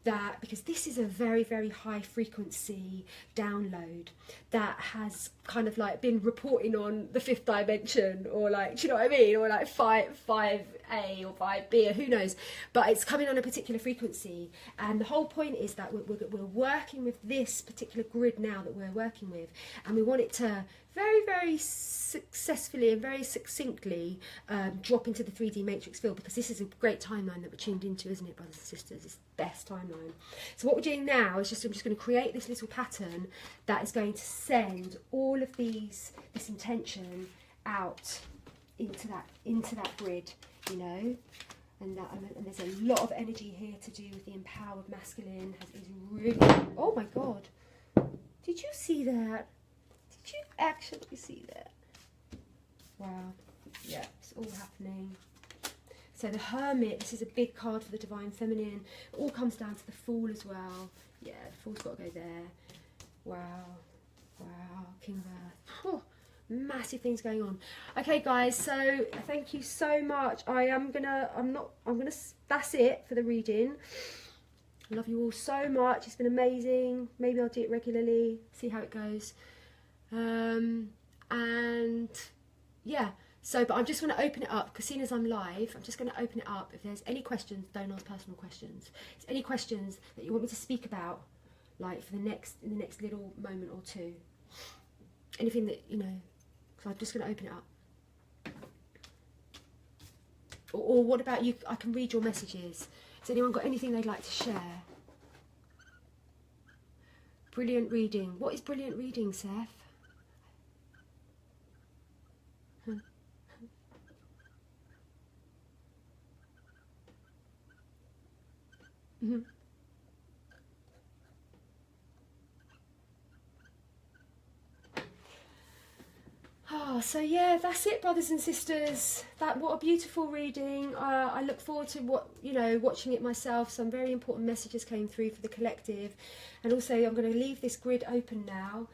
That, because this is a very, very high frequency download that has kind of like been reporting on the 5th dimension, or like, do you know what I mean, or like 5A or 5B, or who knows, but it's coming on a particular frequency. And the whole point is that we're working with this particular grid now that we're working with, and we want it to very, very successfully and very succinctly drop into the 3D matrix field, because this is a great timeline that we're tuned into, isn't it, brothers and sisters? It's the best timeline. So what we're doing now is I'm just going to create this little pattern that is going to send all of this intention out into that grid, you know. And there's a lot of energy here to do with the empowered masculine. Is really, oh my God, did you see that? Did you actually see that? Wow, yeah, it's all happening. So the Hermit, this is a big card for the divine feminine. It all comes down to the Fool as well. Yeah, the Fool's got to go there. Wow, wow, King of Earth. Whew. Massive things going on. Okay, guys, so thank you so much. That's it for the reading. I love you all so much. It's been amazing. Maybe I'll do it regularly, see how it goes. And yeah, so, but I'm just going to open it up, because seeing as I'm live, I'm just going to open it up. If there's any questions, don't ask personal questions. If there's any questions that you want me to speak about, like for in the next little moment or two, anything that, you know, so I'm just going to open it up. Or what about you? I can read your messages. Has anyone got anything they'd like to share? Brilliant reading. What is brilliant reading, Seth? Mm-hmm. Oh, so yeah, that's it, brothers and sisters. What a beautiful reading. I look forward to watching it myself. Some very important messages came through for the collective, and also I'm going to leave this grid open now.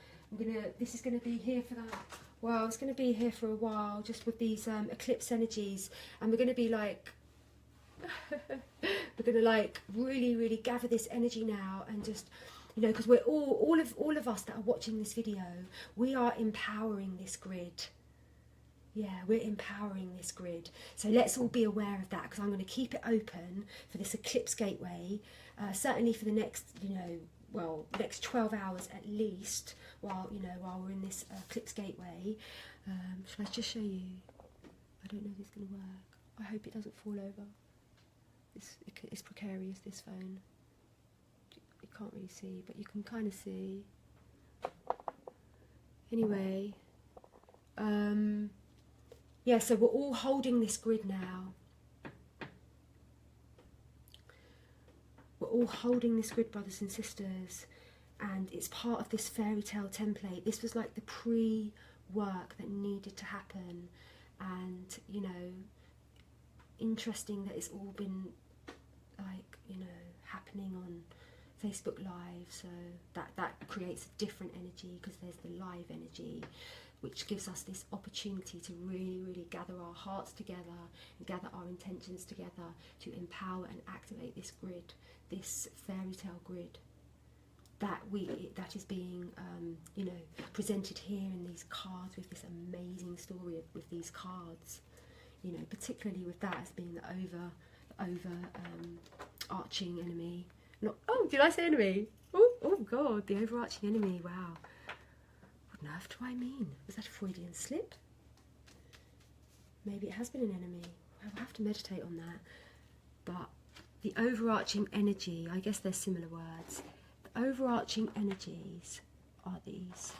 This is going to be here for that. Well, it's going to be here for a while, just with these eclipse energies, and we're going to be like, we're going to like really gather this energy now, and just, you know, because we're all of us that are watching this video, we are empowering this grid. Yeah, we're empowering this grid. So let's all be aware of that, because I'm going to keep it open for this eclipse gateway, certainly for the next, next 12 hours at least, while we're in this eclipse gateway. Shall I just show you? I don't know if it's going to work. I hope it doesn't fall over. It's precarious, this phone. You can't really see, but you can kind of see. Anyway, yeah, so we're all holding this grid now. We're all holding this grid, brothers and sisters, and it's part of this fairy tale template. This was like the pre-work that needed to happen, and, you know, interesting that it's all been, like, you know, happening on Facebook Live, so that creates a different energy, because there's the live energy, which gives us this opportunity to really gather our hearts together and gather our intentions together to empower and activate this grid, this fairy tale grid that is being presented here in these cards, with this amazing story with these cards, you know, particularly with that as being the overarching enemy. Oh, did I say enemy? Oh God, the overarching enemy. Wow. What on earth do I mean? Was that a Freudian slip? Maybe it has been an enemy. I'll have to meditate on that. But the overarching energy, I guess they're similar words. The overarching energies are these: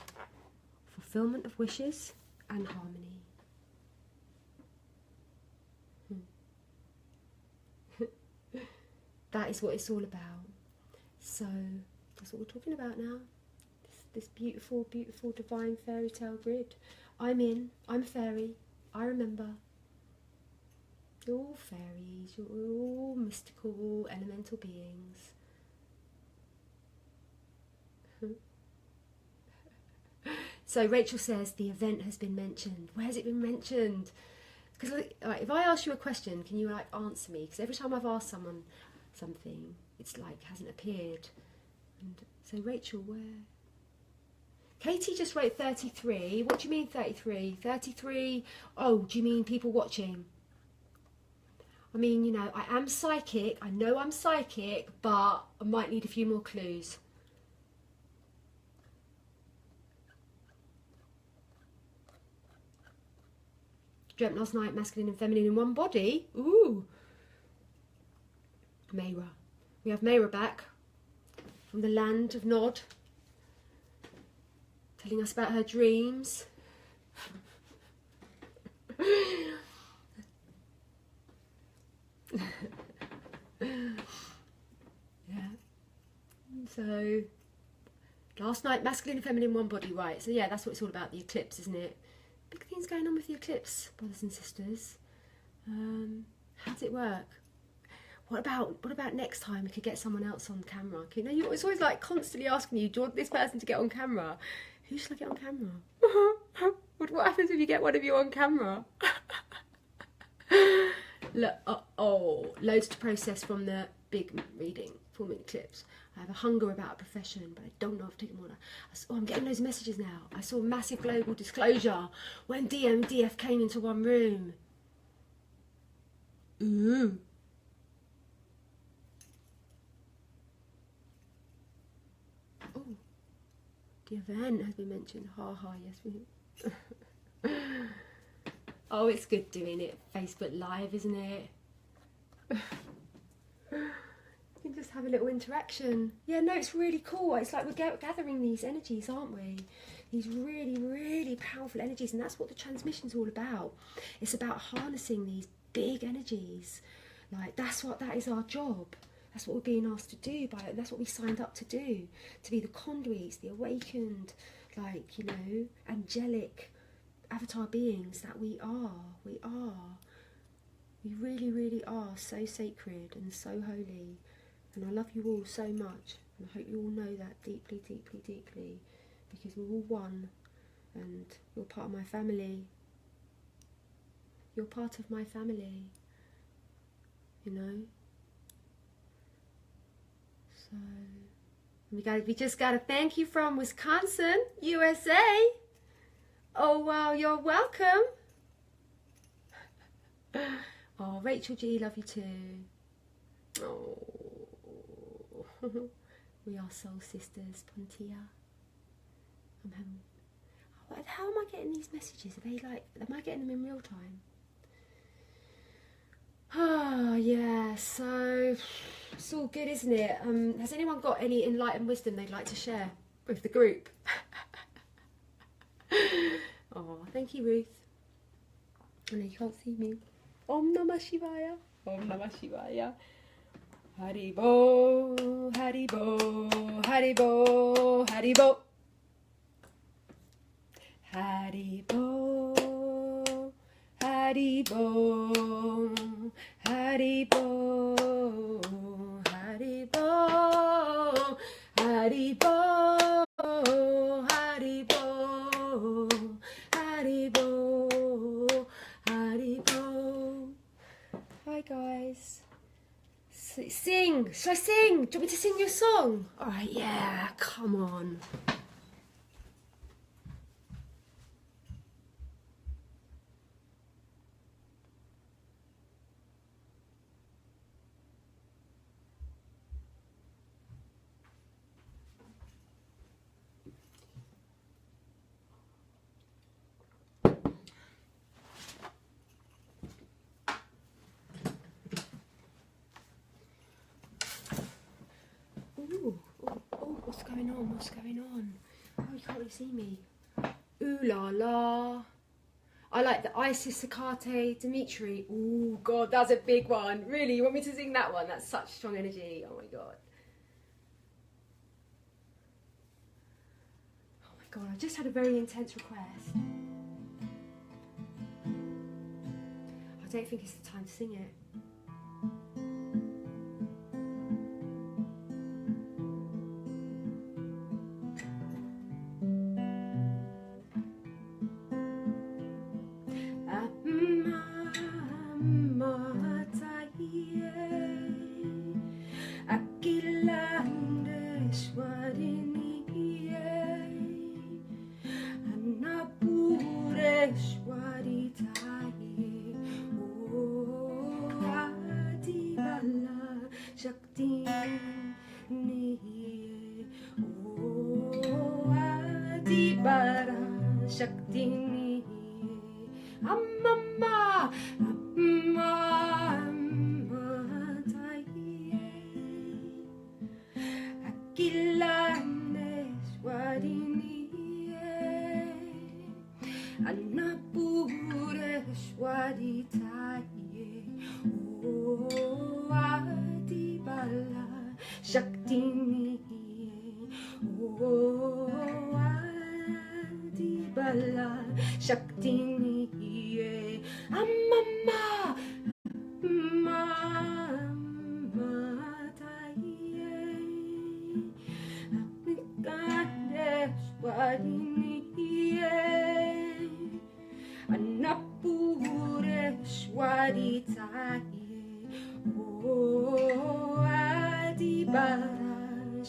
fulfillment of wishes and harmony. That is what it's all about. So that's what we're talking about now. This beautiful, beautiful divine fairy tale grid. I'm a fairy. I remember. You're all fairies. You're all mystical, elemental beings. So Rachel says the event has been mentioned. Where has it been mentioned? Because if I ask you a question, can you like answer me? Because every time I've asked someone something, it's like hasn't appeared. And so Rachel, where? Katie just wrote 33. What do you mean 33? 33? Oh, do you mean people watching? I mean, you know, I am psychic. I know I'm psychic, but I might need a few more clues. Dreamt last night, masculine and feminine in one body. Ooh. Mayra. We have Mayra back from the land of Nod, telling us about her dreams. Yeah. So, last night, masculine and feminine in one body, right. So yeah, that's what it's all about, the eclipse, isn't it? Big things going on with the eclipse, brothers and sisters. How does it work? What about next time we could get someone else on camera? You know, it's always like constantly asking you, do you want this person to get on camera? Who should I get on camera? What happens if you get one of you on camera? Look, oh, loads to process from the big reading. full moon eclipse. I have a hunger about a profession, but I don't know if to take them on. Oh, I'm getting those messages now. I saw massive global disclosure when DF came into one room. Ooh. Oh, the event has been mentioned. Ha ha, yes. Oh, it's good doing it Facebook Live, isn't it? You can just have a little interaction. Yeah, no, it's really cool. It's like we're gathering these energies, aren't we? These really, really powerful energies, and that's what the transmission's all about. It's about harnessing these big energies. Like, that is our job. That's what we're being asked to do by it. That's what we signed up to do. To be the conduits, the awakened, like, you know, angelic avatar beings that we are. We are. We really, really are so sacred and so holy. And I love you all so much. And I hope you all know that deeply, deeply, deeply. Because we're all one. And you're part of my family. You're part of my family. You know? So, we just got a thank you from Wisconsin, USA. Oh, wow, you're welcome. Oh, Rachel G, love you too. Oh, we are soul sisters, Pontia. How am I getting these messages? Are they like, am I getting them in real time? Oh, yeah, so it's all good, isn't it? Has anyone got any enlightened wisdom they'd like to share with the group? Oh, thank you, Ruth. I know you can't see me. Om Namah Shivaya. Om Namah Shivaya. Haribo, Haribo, Haribo, Haribo. Haribo, Haribo, Haribo, Haribo, Haribo, Haribo, Haribo, Haribo. Hi guys. Sing! Shall I sing? Do you want me to sing you a song? Alright, yeah, come on. What's going on? What's going on? Oh, you can't really see me. Ooh la la. I like the Isis Sakate Dimitri. Ooh, God, that's a big one. Really, you want me to sing that one? That's such strong energy. Oh my God. Oh my God, I just had a very intense request. I don't think it's the time to sing it.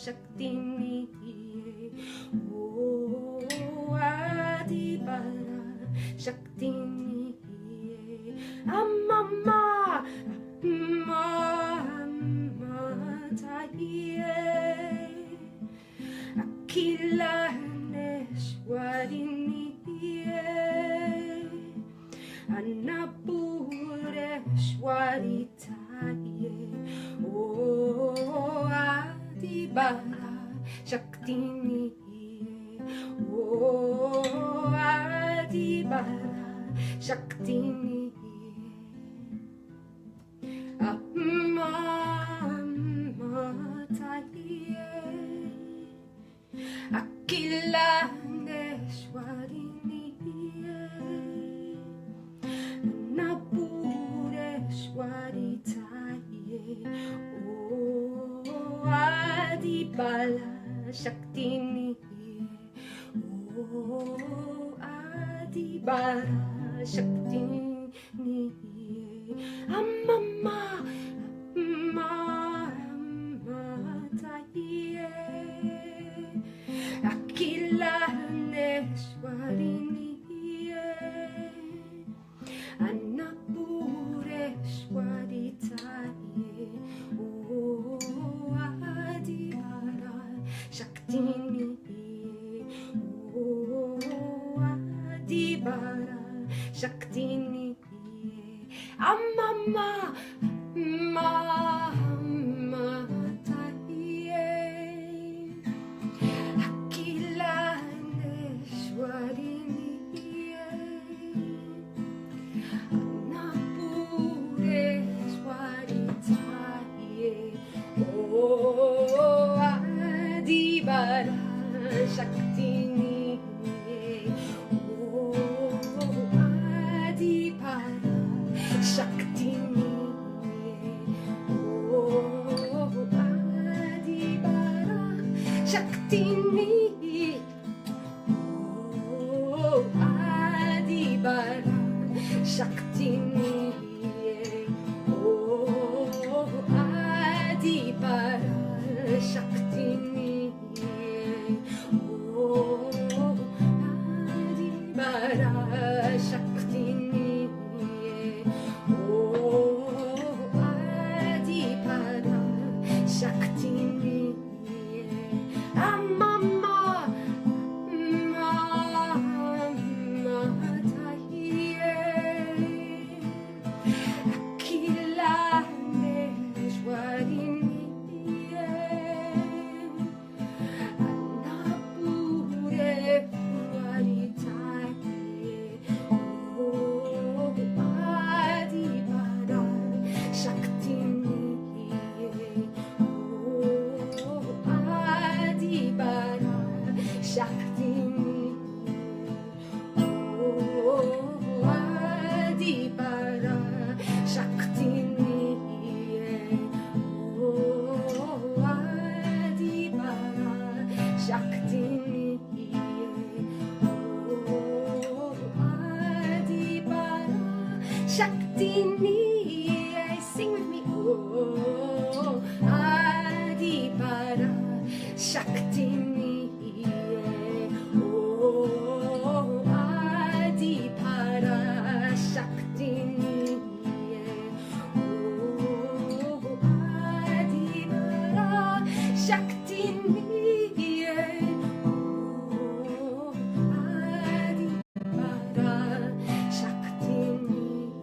Shakti niye. Oh Adibara Shakti niye. Amma Taye Akilaneshwariniye Anapureshwaritaye. Oh Adibara Shakti niye. Oh Adibara Shakti niye. Akilaneshwariniye Napureshwaritaye. Oh Adibala Shakti niye. Oh Adibala Shakti niye. Amma Taye Akilaneshwariniye Anapureshwaritaye. Oh Adibara Shakti niye. Oh Adibara Shakti niye. Amma Taye Akilaneshwariniye Anapureshwaritaye. Oh Adibara Shakti niye. Oh Adibara Shakti niye. Oh Adibara Shakti niye. Oh Adibara Shakti niye. Oh Adibara Shakti niye. Oh Adibara Shakti niye. Oh Adibara Shakti niye. Amma Taye Akilaneshwariniye Anapureshwaritaye. Oh Adibara Shakti niye. Oh Adibara Shakti niye. Oh Adibara Shakti niye. Oh Adibara Shakti niye. Oh Adibara Shakti niye. Sing with me. Oh Adibara Shakti niye. Oh Adibara Shakti niye. Oh Adibara Shakti niye. Oh Adibara Shakti niye.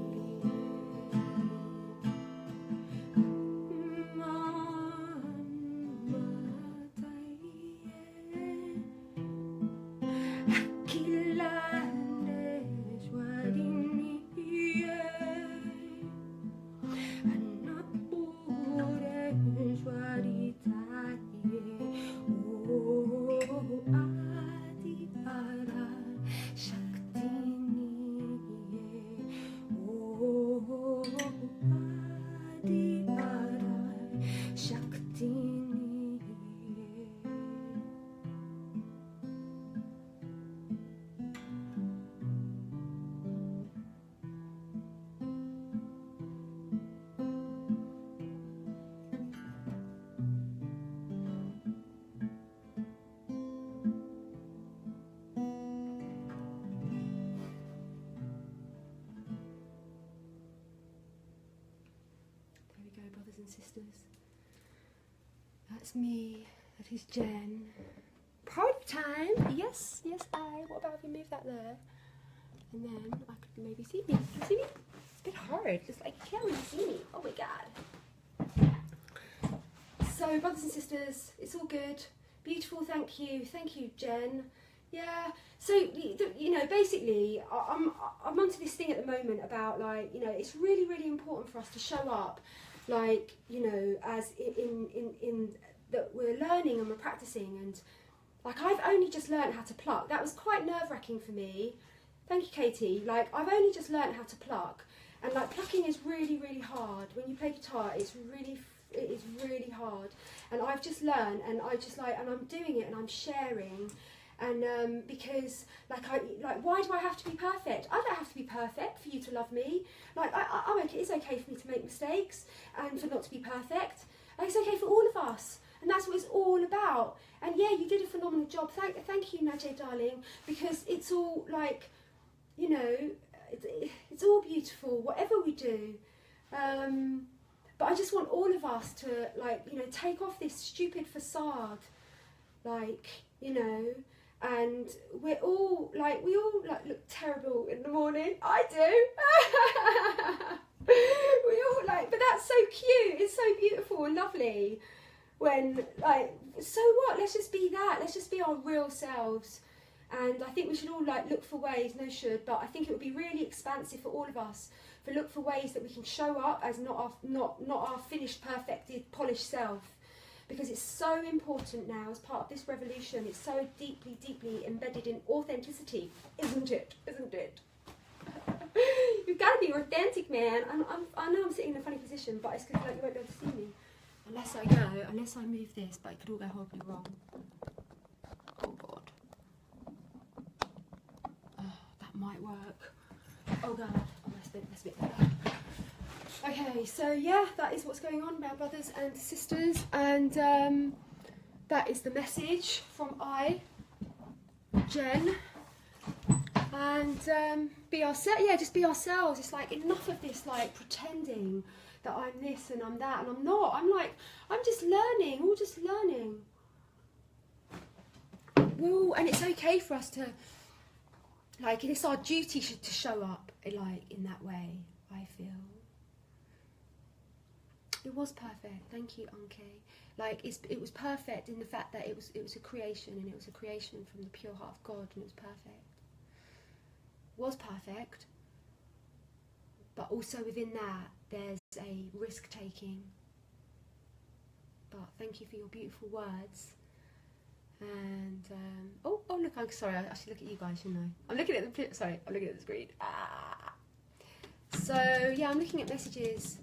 brothers and sisters. That's me. That is Jen. Party time. Yes, yes, I. What about if we move that there? And then I could maybe see me. Can you see me? It's a bit hard. Just like, you can't really see me. Oh my God. So, brothers and sisters, it's all good. Beautiful, thank you. Thank you, Jen. Yeah, so, you know, basically, I'm onto this thing at the moment about, like, you know, it's really, really important for us to show up, like, you know, as in that we're learning and we're practicing. And, like, I've only just learned how to pluck. That was quite nerve-wracking for me. Thank you, Katie. Like, I've only just learned how to pluck. And, like, plucking is really, really hard. When you play guitar, it is really hard. And I've just learned, and and I'm doing it, and I'm sharing. And because, like, why do I have to be perfect? I don't have to be perfect for you to love me. Like, I'm okay. It's okay for me to make mistakes and for not to be perfect. Like, it's okay for all of us. And that's what it's all about. And yeah, you did a phenomenal job. Thank you, Najee, darling, because it's all, like, you know, it's all beautiful, whatever we do. But I just want all of us to, like, you know, take off this stupid facade, like, you know. And we all look terrible in the morning. I do. We all, like, but that's so cute. It's so beautiful and lovely. When, like, so what? Let's just be that. Let's just be our real selves. And I think we should all, like, look for ways, but I think it would be really expansive for all of us to look for ways that we can show up as not our finished, perfected, polished self. Because it's so important now as part of this revolution. It's so deeply, deeply embedded in authenticity, isn't it? Isn't it? You've got to be authentic, man. I know I'm sitting in a funny position, but it's because, like, you won't be able to see me unless I move this. But it could all go horribly wrong. Oh God. Oh, that might work. Oh God. Oh, that's a bit better. Okay, so yeah, that is what's going on, my brothers and sisters, and that is the message from Jen. And be ourselves. Yeah, just be ourselves. It's like, enough of this, like, pretending that I'm this and I'm that, and I'm not. I'm just learning. We're all just learning. And it's okay for us to, like, it's our duty to show up, like, in that way. I feel. It was perfect. Thank you, Anke. Like, it was perfect in the fact that it was a creation, and it was a creation from the pure heart of God, and it was perfect. It was perfect, but also within that there's a risk taking. But thank you for your beautiful words. And oh look, I'm sorry. I should look at you guys, shouldn't I? I'm looking at the screen. So yeah, I'm looking at messages.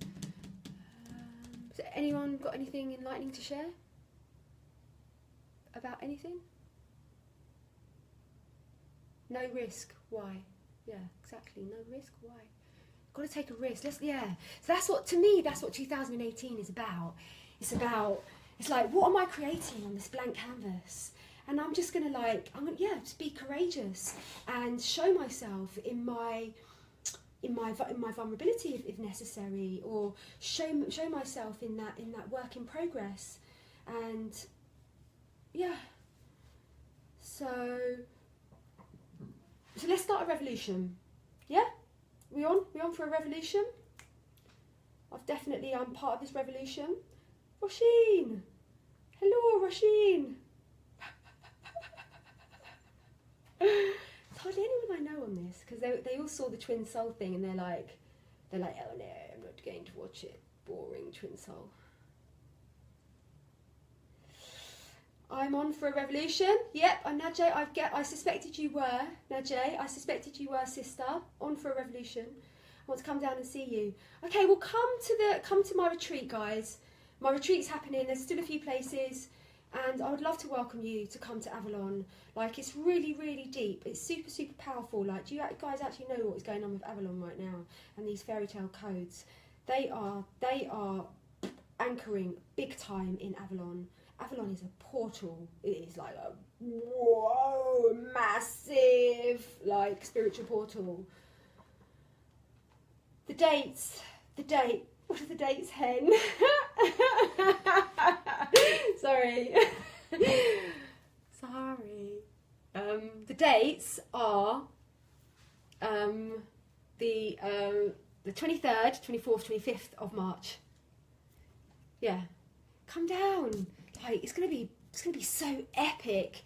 Has anyone got anything enlightening to share about anything? No risk. Why? Yeah, exactly. No risk. Why? Got to take a risk. So that's what, to me, that's what 2018 is about. It's like, what am I creating on this blank canvas? And I'm just gonna, like, just be courageous and show myself in my vulnerability if necessary, or show myself in that work in progress. And yeah, so let's start a revolution. Yeah, we on for a revolution. I'm part of this revolution. Roisin, hello, Roisin. It's hardly anyone I know on this, because they all saw the twin soul thing, and they're like, oh no, I'm not going to watch it. Boring twin soul. I'm on for a revolution. Yep, I'm Najee. I suspected you were Najee. I suspected you were, sister. On for a revolution. I want to come down and see you. Okay, well, come to my retreat, guys. My retreat's happening. There's still a few places. And I would love to welcome you to come to Avalon. Like, it's really, really deep. It's super, super powerful. Like, do you guys actually know what is going on with Avalon right now? And these fairy tale codes. They are anchoring big time in Avalon. Avalon is a portal. It is like a massive, like, spiritual portal. The date What are the dates, hen? Sorry. Sorry. The dates are the 23rd, 24th, 25th of March. Yeah. Come down. Like, it's gonna be so epic.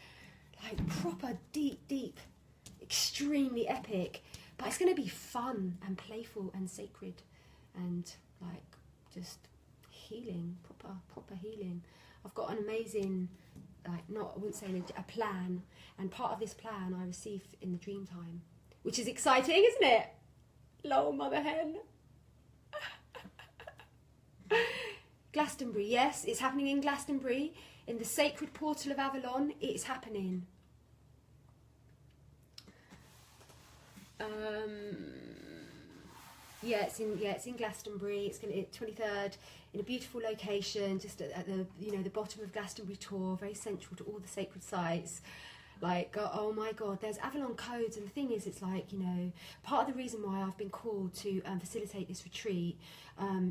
Like, proper deep, extremely epic. But it's gonna be fun and playful and sacred and like just healing, proper healing. I've got an amazing, like, I wouldn't say a plan, and part of this plan I received in the dream time, which is exciting, isn't it? Lol, mother hen. Glastonbury, yes, it's happening in Glastonbury, in the sacred portal of Avalon. It's happening. It's in Glastonbury. It's going to 23rd in a beautiful location, just at the the bottom of Glastonbury Tor, very central to all the sacred sites. Like, oh my God, there's Avalon codes, and the thing is, it's like, part of the reason why I've been called to facilitate this retreat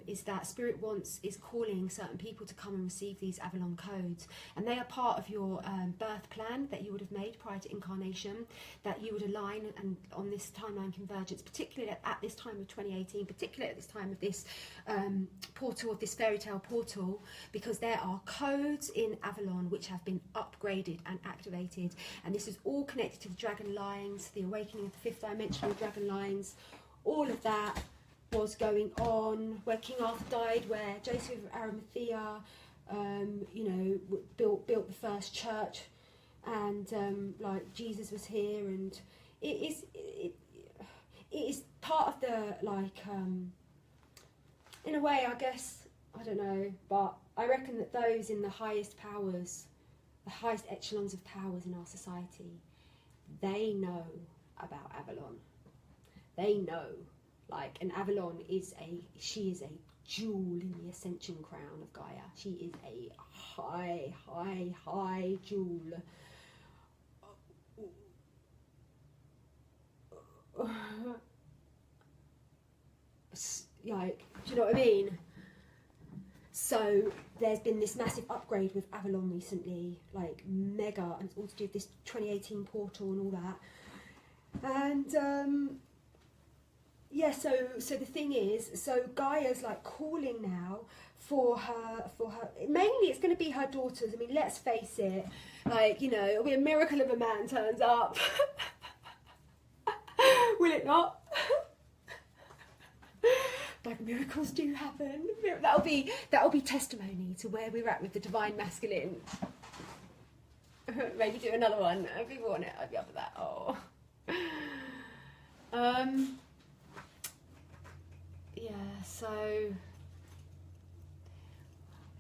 is that Spirit is calling certain people to come and receive these Avalon codes, and they are part of your birth plan that you would have made prior to incarnation, that you would align and on this timeline convergence, particularly at this time of 2018, particularly at this time of this portal, of this fairy tale portal, because there are codes in Avalon which have been upgraded and activated. And this is all connected to the dragon lines, the awakening of the fifth dimensional dragon lines. All of that was going on where King Arthur died, where Joseph of Arimathea, built the first church, and like Jesus was here, and it is part of the, like, in a way, I guess, I don't know, but I reckon that those in the highest powers, the highest echelons of powers in our society, they know about Avalon. They know, like, and Avalon she is a jewel in the ascension crown of Gaia. She is a high jewel. Like, do you know what I mean? So there's been this massive upgrade with Avalon recently, like mega, and it's all to do with this 2018 portal and all that. And so the thing is, so Gaia's like calling now for her. Mainly, it's going to be her daughters. I mean, let's face it, like, it'll be a miracle if a man turns up. Will it not? Like, miracles do happen. That'll be testimony to where we're at with the divine masculine. Maybe do another one. If people want it, I'd be up for that. Oh. Yeah, so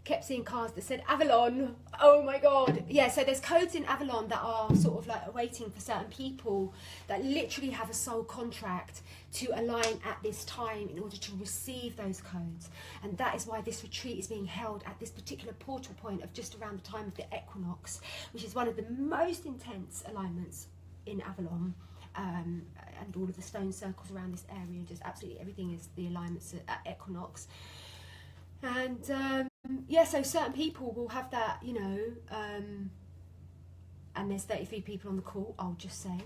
kept seeing cards that said Avalon. Oh my God. Yeah, so there's codes in Avalon that are sort of like waiting for certain people that literally have a soul contract to align at this time in order to receive those codes. And that is why this retreat is being held at this particular portal point of just around the time of the equinox, which is one of the most intense alignments in Avalon. And all of the stone circles around this area, just absolutely everything is the alignments at equinox. And yeah, so certain people will have that, and there's 33 people on the call, I'll just say.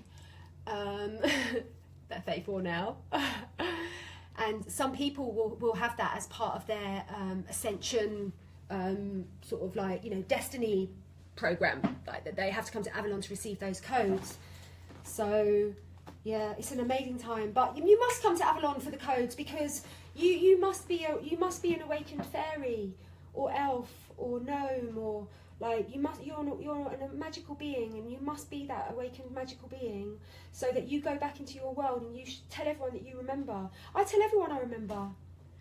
They're 34 now. And some people will have that as part of their ascension, sort of like, destiny program, like that they have to come to Avalon to receive those codes. So yeah, it's an amazing time, but you must come to Avalon for the codes, because you must be an awakened fairy or elf or gnome, or like you're a magical being, and you must be that awakened magical being, so that you go back into your world and you tell everyone that you remember. I tell everyone I remember.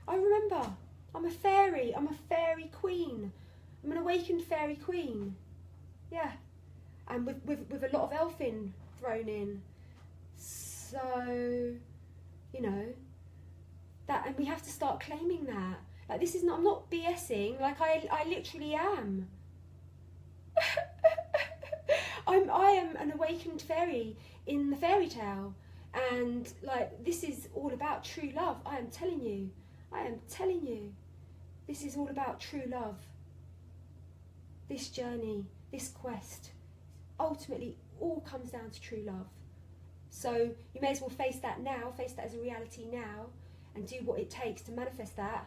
I'm a fairy. I'm a fairy queen. I'm an awakened fairy queen. Yeah, and with a lot of elfin thrown in. So, that, and we have to start claiming that. Like, this is not, I'm not BSing, like I literally am. I am an awakened fairy in the fairy tale, and like, this is all about true love. I am telling you, I am telling you, this is all about true love. This journey, this quest, ultimately all comes down to true love. So you may as well face that now, face that as a reality now, and do what it takes to manifest that,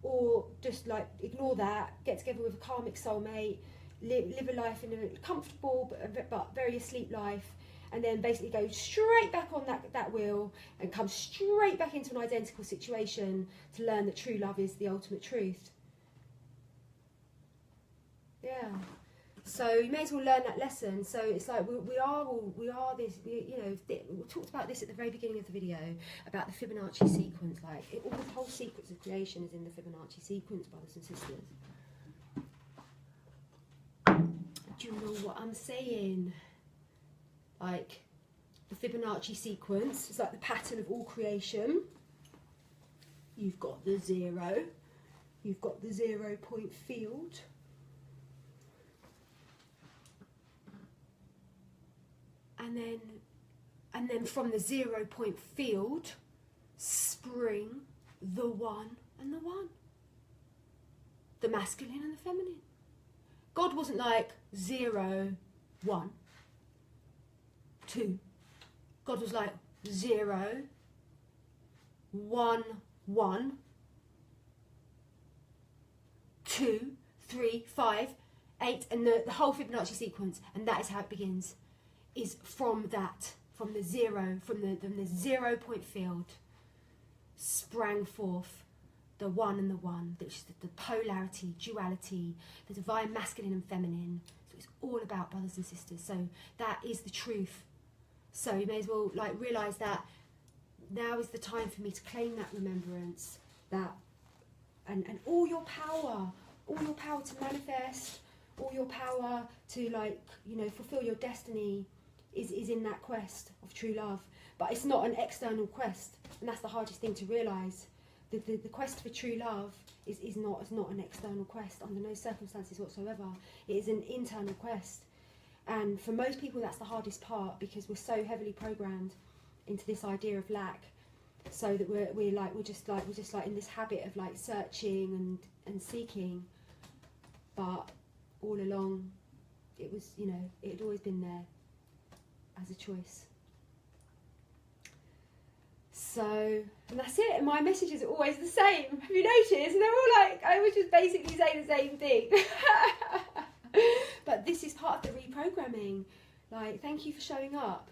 or just like ignore that, get together with a karmic soulmate, live a life in a comfortable but very asleep life, and then basically go straight back on that wheel and come straight back into an identical situation to learn that true love is the ultimate truth. Yeah. So you may as well learn that lesson. So it's like we are this. You know, we talked about this at the very beginning of the video about the Fibonacci sequence. Like all the whole sequence of creation is in the Fibonacci sequence, brothers and sisters. Do you know what I'm saying? Like the Fibonacci sequence is like the pattern of all creation. You've got the 0. You've got the 0 point field. And then from the 0 point field spring the 1 and the 1. The masculine and the feminine. God wasn't like 0, 1, 2. God was like 0, 1, 1, 2, 3, 5, 8, and the whole Fibonacci sequence, and that is how it begins. Is from that, from the 0 point field, sprang forth the 1 and the 1, which is the polarity, duality, the divine masculine and feminine. So it's all about, brothers and sisters. So that is the truth. So you may as well like realise that now is the time for me to claim that remembrance, that and all your power to manifest, all your power to, like, you know, fulfill your destiny is in that quest of true love. But it's not an external quest, and that's the hardest thing to realise. The quest for true love is not an external quest under no circumstances whatsoever. It is an internal quest. And for most people that's the hardest part, because we're so heavily programmed into this idea of lack, so that we're just like in this habit of like searching and seeking. But all along it was, you know, it had always been there as a choice. So, and that's it. My messages are always the same. Have you noticed? And they're all like, I would just basically say the same thing. But this is part of the reprogramming. Like, thank you for showing up,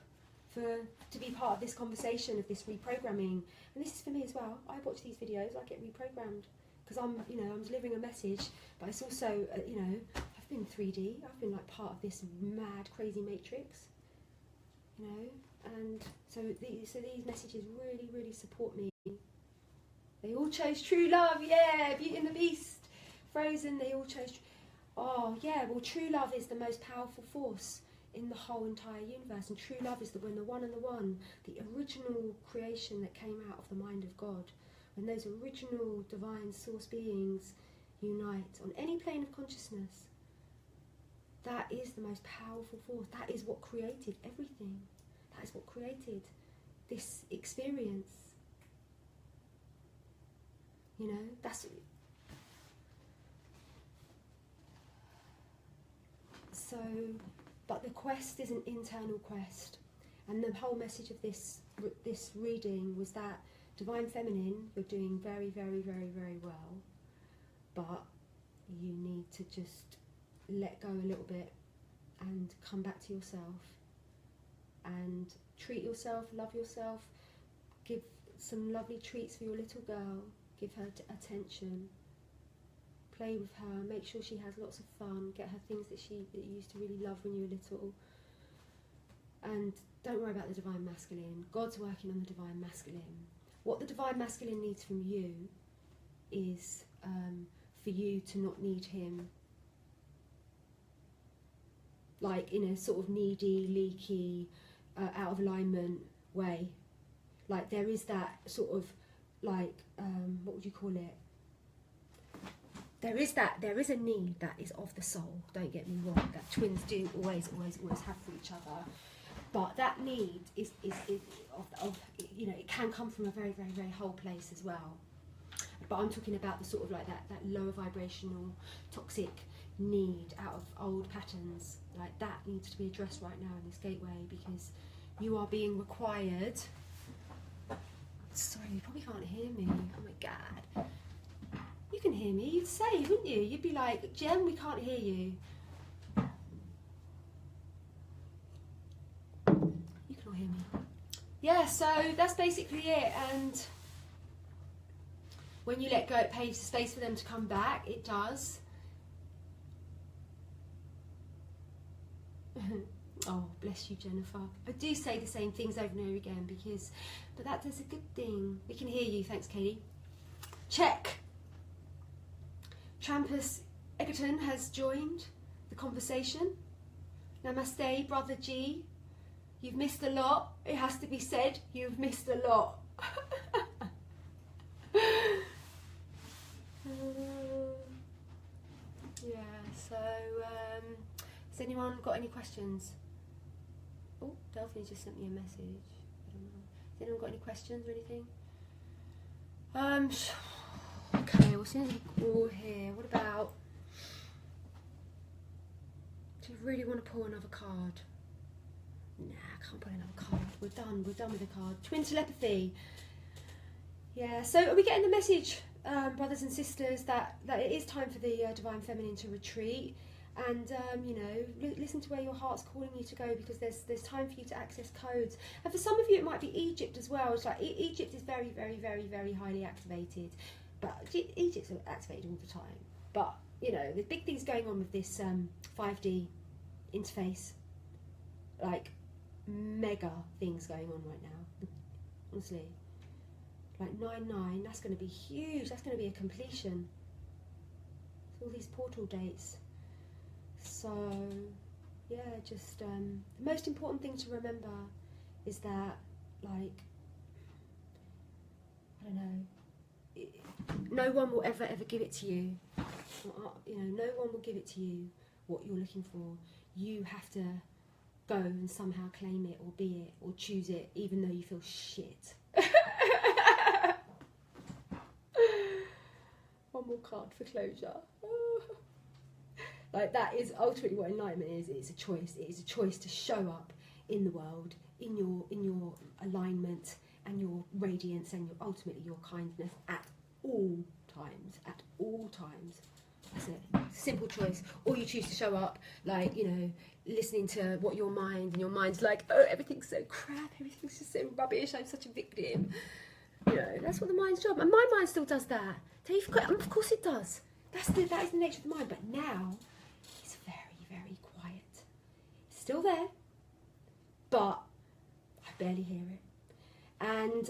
to be part of this conversation of this reprogramming. And this is for me as well. I watch these videos, I get reprogrammed because I'm delivering a message. But it's also, you know, I've been 3D. I've been like part of this mad, crazy matrix. You know. And so these messages really, really support me. They all chose true love, yeah, Beauty and the Beast, Frozen, they all chose, oh yeah, well true love is the most powerful force in the whole entire universe, and true love is when the one and the one, the original creation that came out of the mind of God, when those original divine source beings unite on any plane of consciousness, that is the most powerful force, that is what created everything. That is what created this experience. You know, that's... So, but the quest is an internal quest. And the whole message of this reading was that Divine Feminine were doing very, very, very, very well. But you need to just let go a little bit and come back to yourself. And treat yourself, love yourself, give some lovely treats for your little girl, give her attention, play with her, make sure she has lots of fun, get her things that you used to really love when you were little. And don't worry about the Divine Masculine. God's working on the Divine Masculine. What the Divine Masculine needs from you is for you to not need him like in a sort of needy, leaky, out of alignment way. Like there is that sort of like what would you call it? There is a need that is of the soul. Don't get me wrong. That twins do always have for each other. But that need is of you know, it can come from a very, very, very whole place as well. But I'm talking about the sort of like that lower vibrational toxic need out of old patterns. Like that needs to be addressed right now in this gateway, because you are being required. Sorry, you probably can't hear me. Oh my God. You can hear me. You'd say, wouldn't you? You'd be like, Jem, we can't hear you. You can all hear me. Yeah, so that's basically it. And when you let go, it paves the space for them to come back. It does. Oh, bless you, Jennifer. I do say the same things over and over again, but that does a good thing. We can hear you. Thanks, Katie. Check. Trampus Egerton has joined the conversation. Namaste, Brother G. You've missed a lot. It has to be said, you've missed a lot. Yeah, so has anyone got any questions? Oh, Delphine just sent me a message. I don't know. Has anyone got any questions or anything? Okay, well, since we're all here, what about, do you really want to pull another card? Nah, I can't pull another card. We're done with the card. Twin telepathy. Yeah, so are we getting the message, brothers and sisters, that it is time for the Divine Feminine to retreat? And you know, listen to where your heart's calling you to go, because there's time for you to access codes. And for some of you, it might be Egypt as well. It's like Egypt is very, very, very, very highly activated, but Egypt's activated all the time. But you know, there's big things going on with this 5D interface, like mega things going on right now. Honestly, like 9/9, that's going to be huge. That's going to be a completion. All these portal dates. So, yeah, just the most important thing to remember is that, like, I don't know, no one will ever give it to you. You know, no one will give it to you what you're looking for. You have to go and somehow claim it or be it or choose it, even though you feel shit. One more card for closure. Like, that is ultimately what enlightenment is. It's a choice. It is a choice to show up in the world, in your alignment and your radiance and your ultimately your kindness at all times. At all times. That's it. Simple choice. Or you choose to show up, like, you know, listening to what your mind's like, oh, everything's so crap, everything's just so rubbish, I'm such a victim. You know, that's what the mind's job. And my mind still does that. Of course it does. That is the nature of the mind. But now, it's very, very quiet. It's still there, but I barely hear it.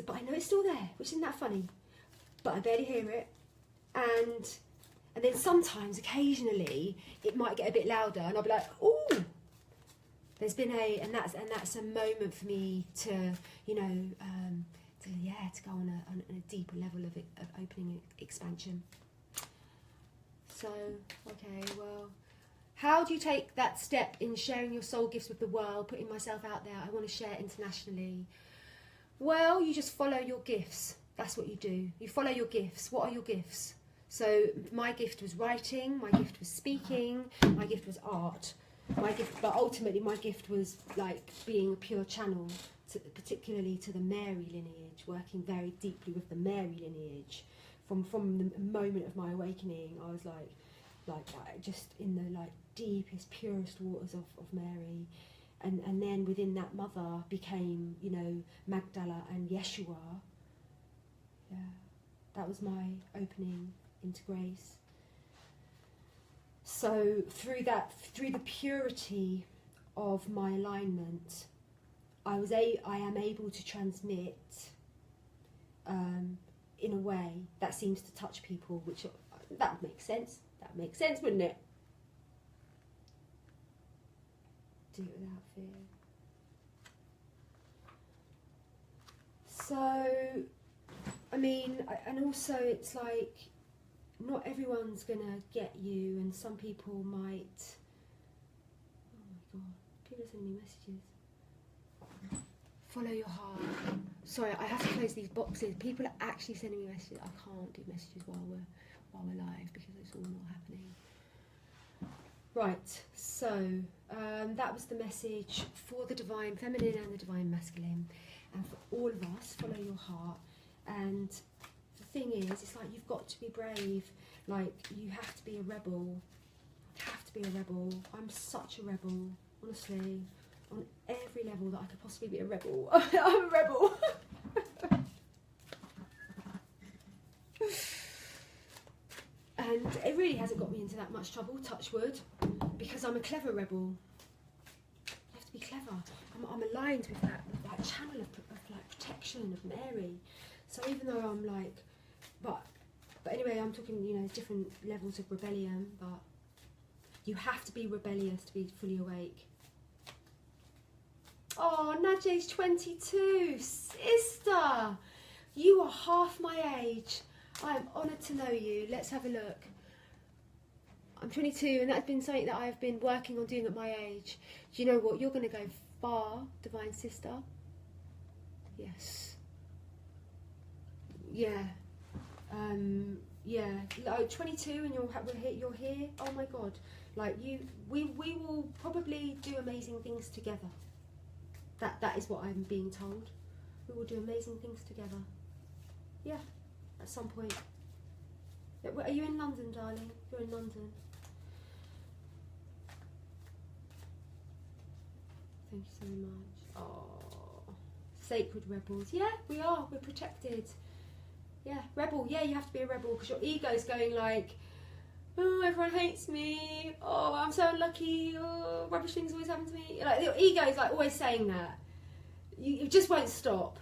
But I know it's still there, which isn't that funny. But I barely hear it. And then sometimes, occasionally, it might get a bit louder, and I'll be like, "Ooh!" There's been and that's a moment for me to, you know, to go on a deeper level of opening expansion. So, okay, well, how do you take that step in sharing your soul gifts with the world, putting myself out there? I want to share internationally. Well, you just follow your gifts. That's what you do. You follow your gifts. What are your gifts? So my gift was writing, my gift was speaking, my gift was art. But ultimately my gift was like being a pure channel, particularly to the Mary lineage, working very deeply with the Mary lineage. From the moment of my awakening, I was like just in the like deepest, purest waters of Mary. And then within that mother became, you know, Magdala and Yeshua. Yeah, that was my opening into grace. So through the purity of my alignment, I am able to transmit in a way that seems to touch people, which that would make sense. That would make sense, wouldn't it? Do it without fear. So, I mean, and also it's like, not everyone's gonna get you, and some people might. Oh my god, people are sending me messages. Follow your heart. Sorry, I have to close these boxes. People are actually sending me messages. I can't do messages while we're live because it's all not happening. Right, so that was the message for the divine feminine and the divine masculine, and for all of us, follow your heart. And the thing is, it's like you've got to be brave. Like, you have to be a rebel. You have to be a rebel. I'm such a rebel, honestly. On every level that I could possibly be a rebel. I'm a rebel. And it really hasn't got me into that much trouble, touch wood, because I'm a clever rebel. You have to be clever. I'm aligned with that channel of like protection of Mary. So even though I'm like, but anyway, I'm talking, you know, different levels of rebellion, but you have to be rebellious to be fully awake. Oh, Naje's 22, sister. You are half my age. I am honoured to know you. Let's have a look. I'm 22, and that's been something that I've been working on doing at my age. Do you know what? You're going to go far, divine sister. Yes. Yeah. Yeah. Like 22, and you're here. Oh my God. Like we will probably do amazing things together. That is what I'm being told. We will do amazing things together. Yeah. At some point. Are you in London, darling? You're in London. Thank you so much. Oh, sacred rebels. Yeah, we are. We're protected. Yeah, rebel. Yeah, you have to be a rebel because your ego's going like, oh, everyone hates me. Oh, I'm so unlucky. Oh, rubbish things always happen to me. Like, your ego's like always saying that. You just won't stop.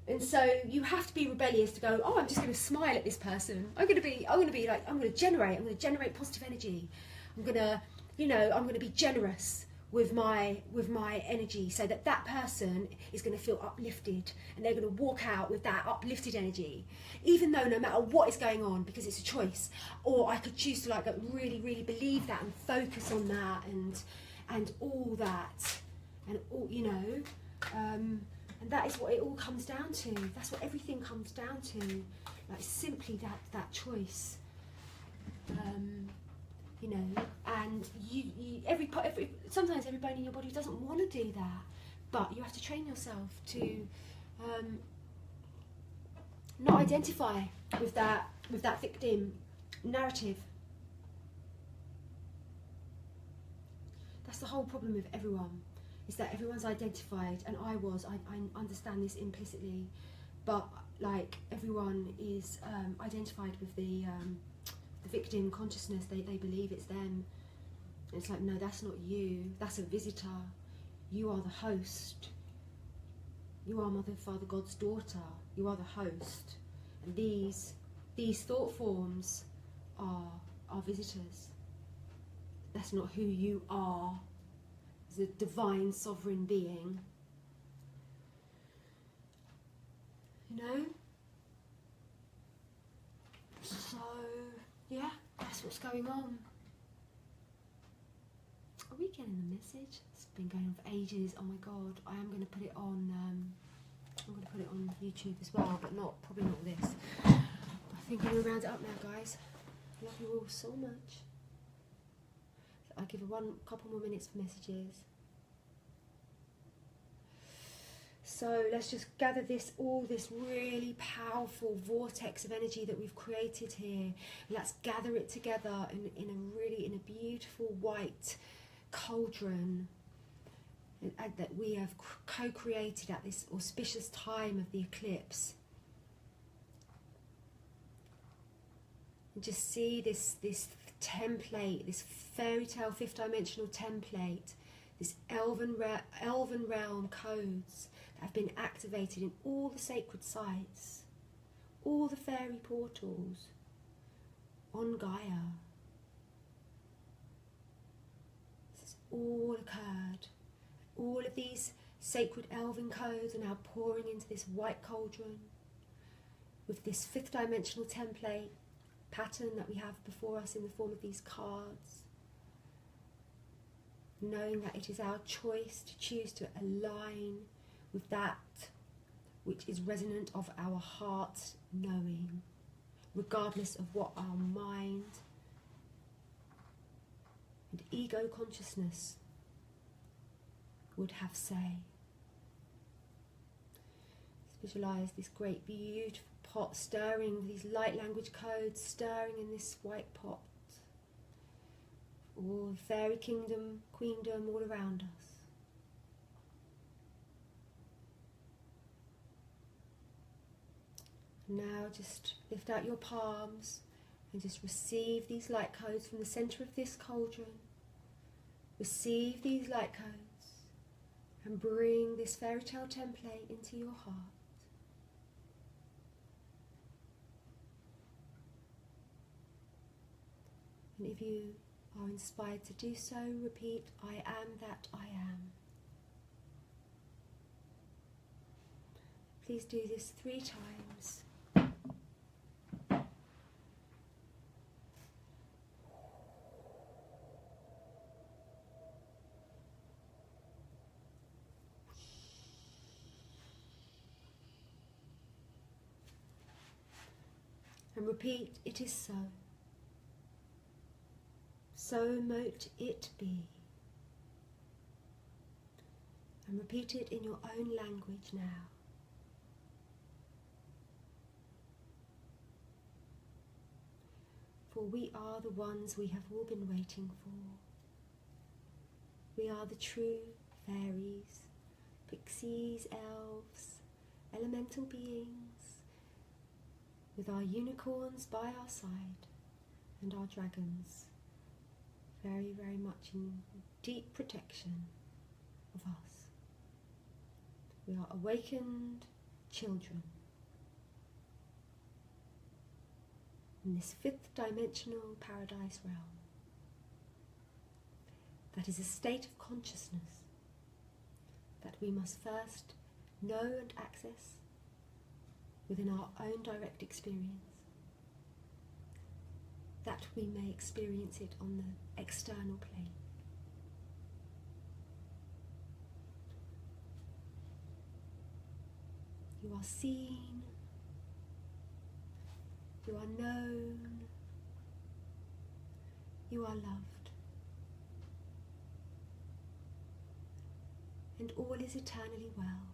And so you have to be rebellious to go, oh, I'm just going to smile at this person. I'm going to generate positive energy. I'm going to be generous with my energy so that person is going to feel uplifted and they're going to walk out with that uplifted energy, even though no matter what is going on, because it's a choice. Or I could choose to like really, really believe that and focus on that and all that and all, you know, and that is what it all comes down to. That's what everything comes down to. Like simply that choice. You know, and sometimes every bone in your body doesn't want to do that, but you have to train yourself to not identify with that victim narrative. That's the whole problem with everyone. Is that everyone's identified, and I understand this implicitly, but like everyone is identified with the victim consciousness. They believe it's them. And it's like, no, that's not you. That's a visitor. You are the host. You are Mother, Father, God's daughter. You are the host. And these thought forms are visitors. That's not who you are. The divine sovereign being, you know. So yeah, that's what's going on. Are we getting the message? It's been going on for ages. Oh my God, I am going to put it on. I'm going to put it on YouTube as well, but probably not this. I think I'm going to round it up now, guys. Love you all so much. I'll give a couple more minutes for messages. So let's just gather all this really powerful vortex of energy that we've created here. Let's gather it together in a beautiful white cauldron that we have co-created at this auspicious time of the eclipse. And just see this template, this fairy tale fifth dimensional template, this elven realm codes that have been activated in all the sacred sites, all the fairy portals on Gaia. This has all occurred. All of these sacred elven codes are now pouring into this white cauldron with this fifth dimensional template pattern that we have before us in the form of these cards, knowing that it is our choice to choose to align with that which is resonant of our heart knowing, regardless of what our mind and ego consciousness would have say. Visualize this great beautiful pot stirring, these light language codes stirring in this white pot. All fairy kingdom, queendom all around us. Now just lift out your palms and just receive these light codes from the center of this cauldron. Receive these light codes and bring this fairy tale template into your heart. And if you are inspired to do so, repeat, I am that I am. Please do this 3 times. And repeat, it is so. So mote it be. And repeat it in your own language now. For we are the ones we have all been waiting for. We are the true fairies, pixies, elves, elemental beings, with our unicorns by our side and our dragons very, very much in deep protection of us. We are awakened children in this 5th dimensional paradise realm. That is a state of consciousness that we must first know and access within our own direct experience, that we may experience it on the external plane. You are seen, you are known, you are loved, and all is eternally well.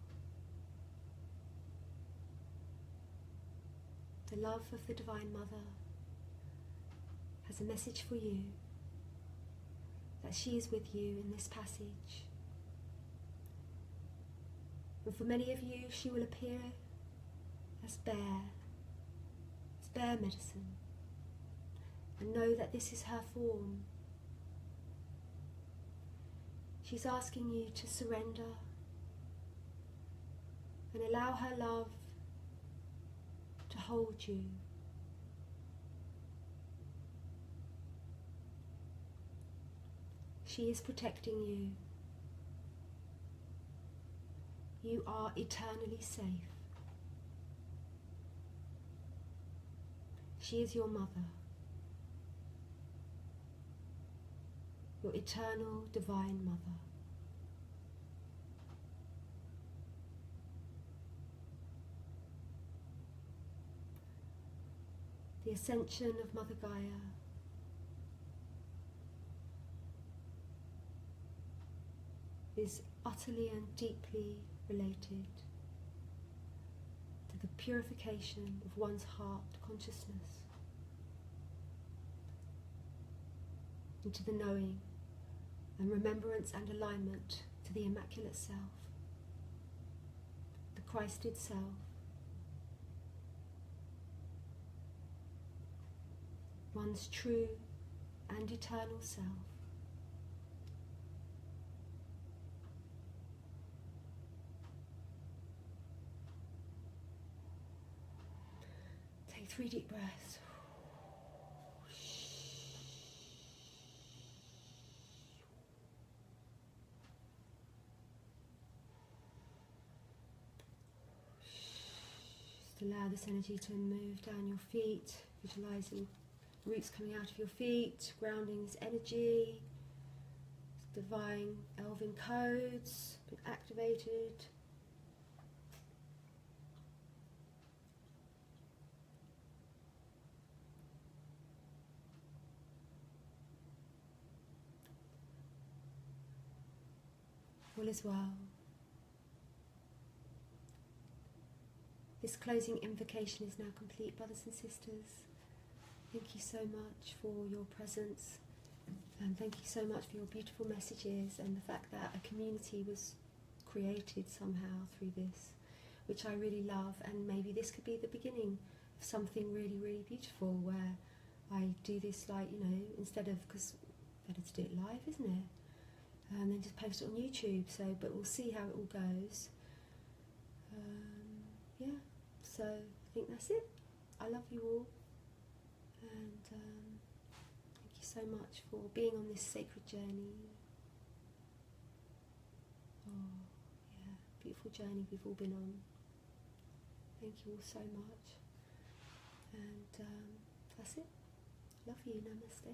The love of the Divine Mother has a message for you, that she is with you in this passage. And for many of you, she will appear as bear medicine. And know that this is her form. She's asking you to surrender and allow her love to hold you. She is protecting you. You are eternally safe. She is your mother, your eternal divine mother. The ascension of Mother Gaia is utterly and deeply related to the purification of one's heart consciousness, into the knowing and remembrance and alignment to the Immaculate Self, the Christed Self, one's true and eternal self. Take 3 deep breaths. Just allow this energy to move down your feet, visualizing roots coming out of your feet, grounding this energy. Divine elven codes been activated. All is well. This closing invocation is now complete, brothers and sisters. Thank you so much for your presence, and thank you so much for your beautiful messages, and the fact that a community was created somehow through this, which I really love. And maybe this could be the beginning of something really, really beautiful, where I do this, like, you know, instead of, because better to do it live, isn't it? And then just post it on YouTube. So, but we'll see how it all goes. Yeah, so I think that's it. I love you all, and thank you so much for being on this sacred journey. Oh, yeah, beautiful journey we've all been on. Thank you all so much, and that's it. Love you. Namaste.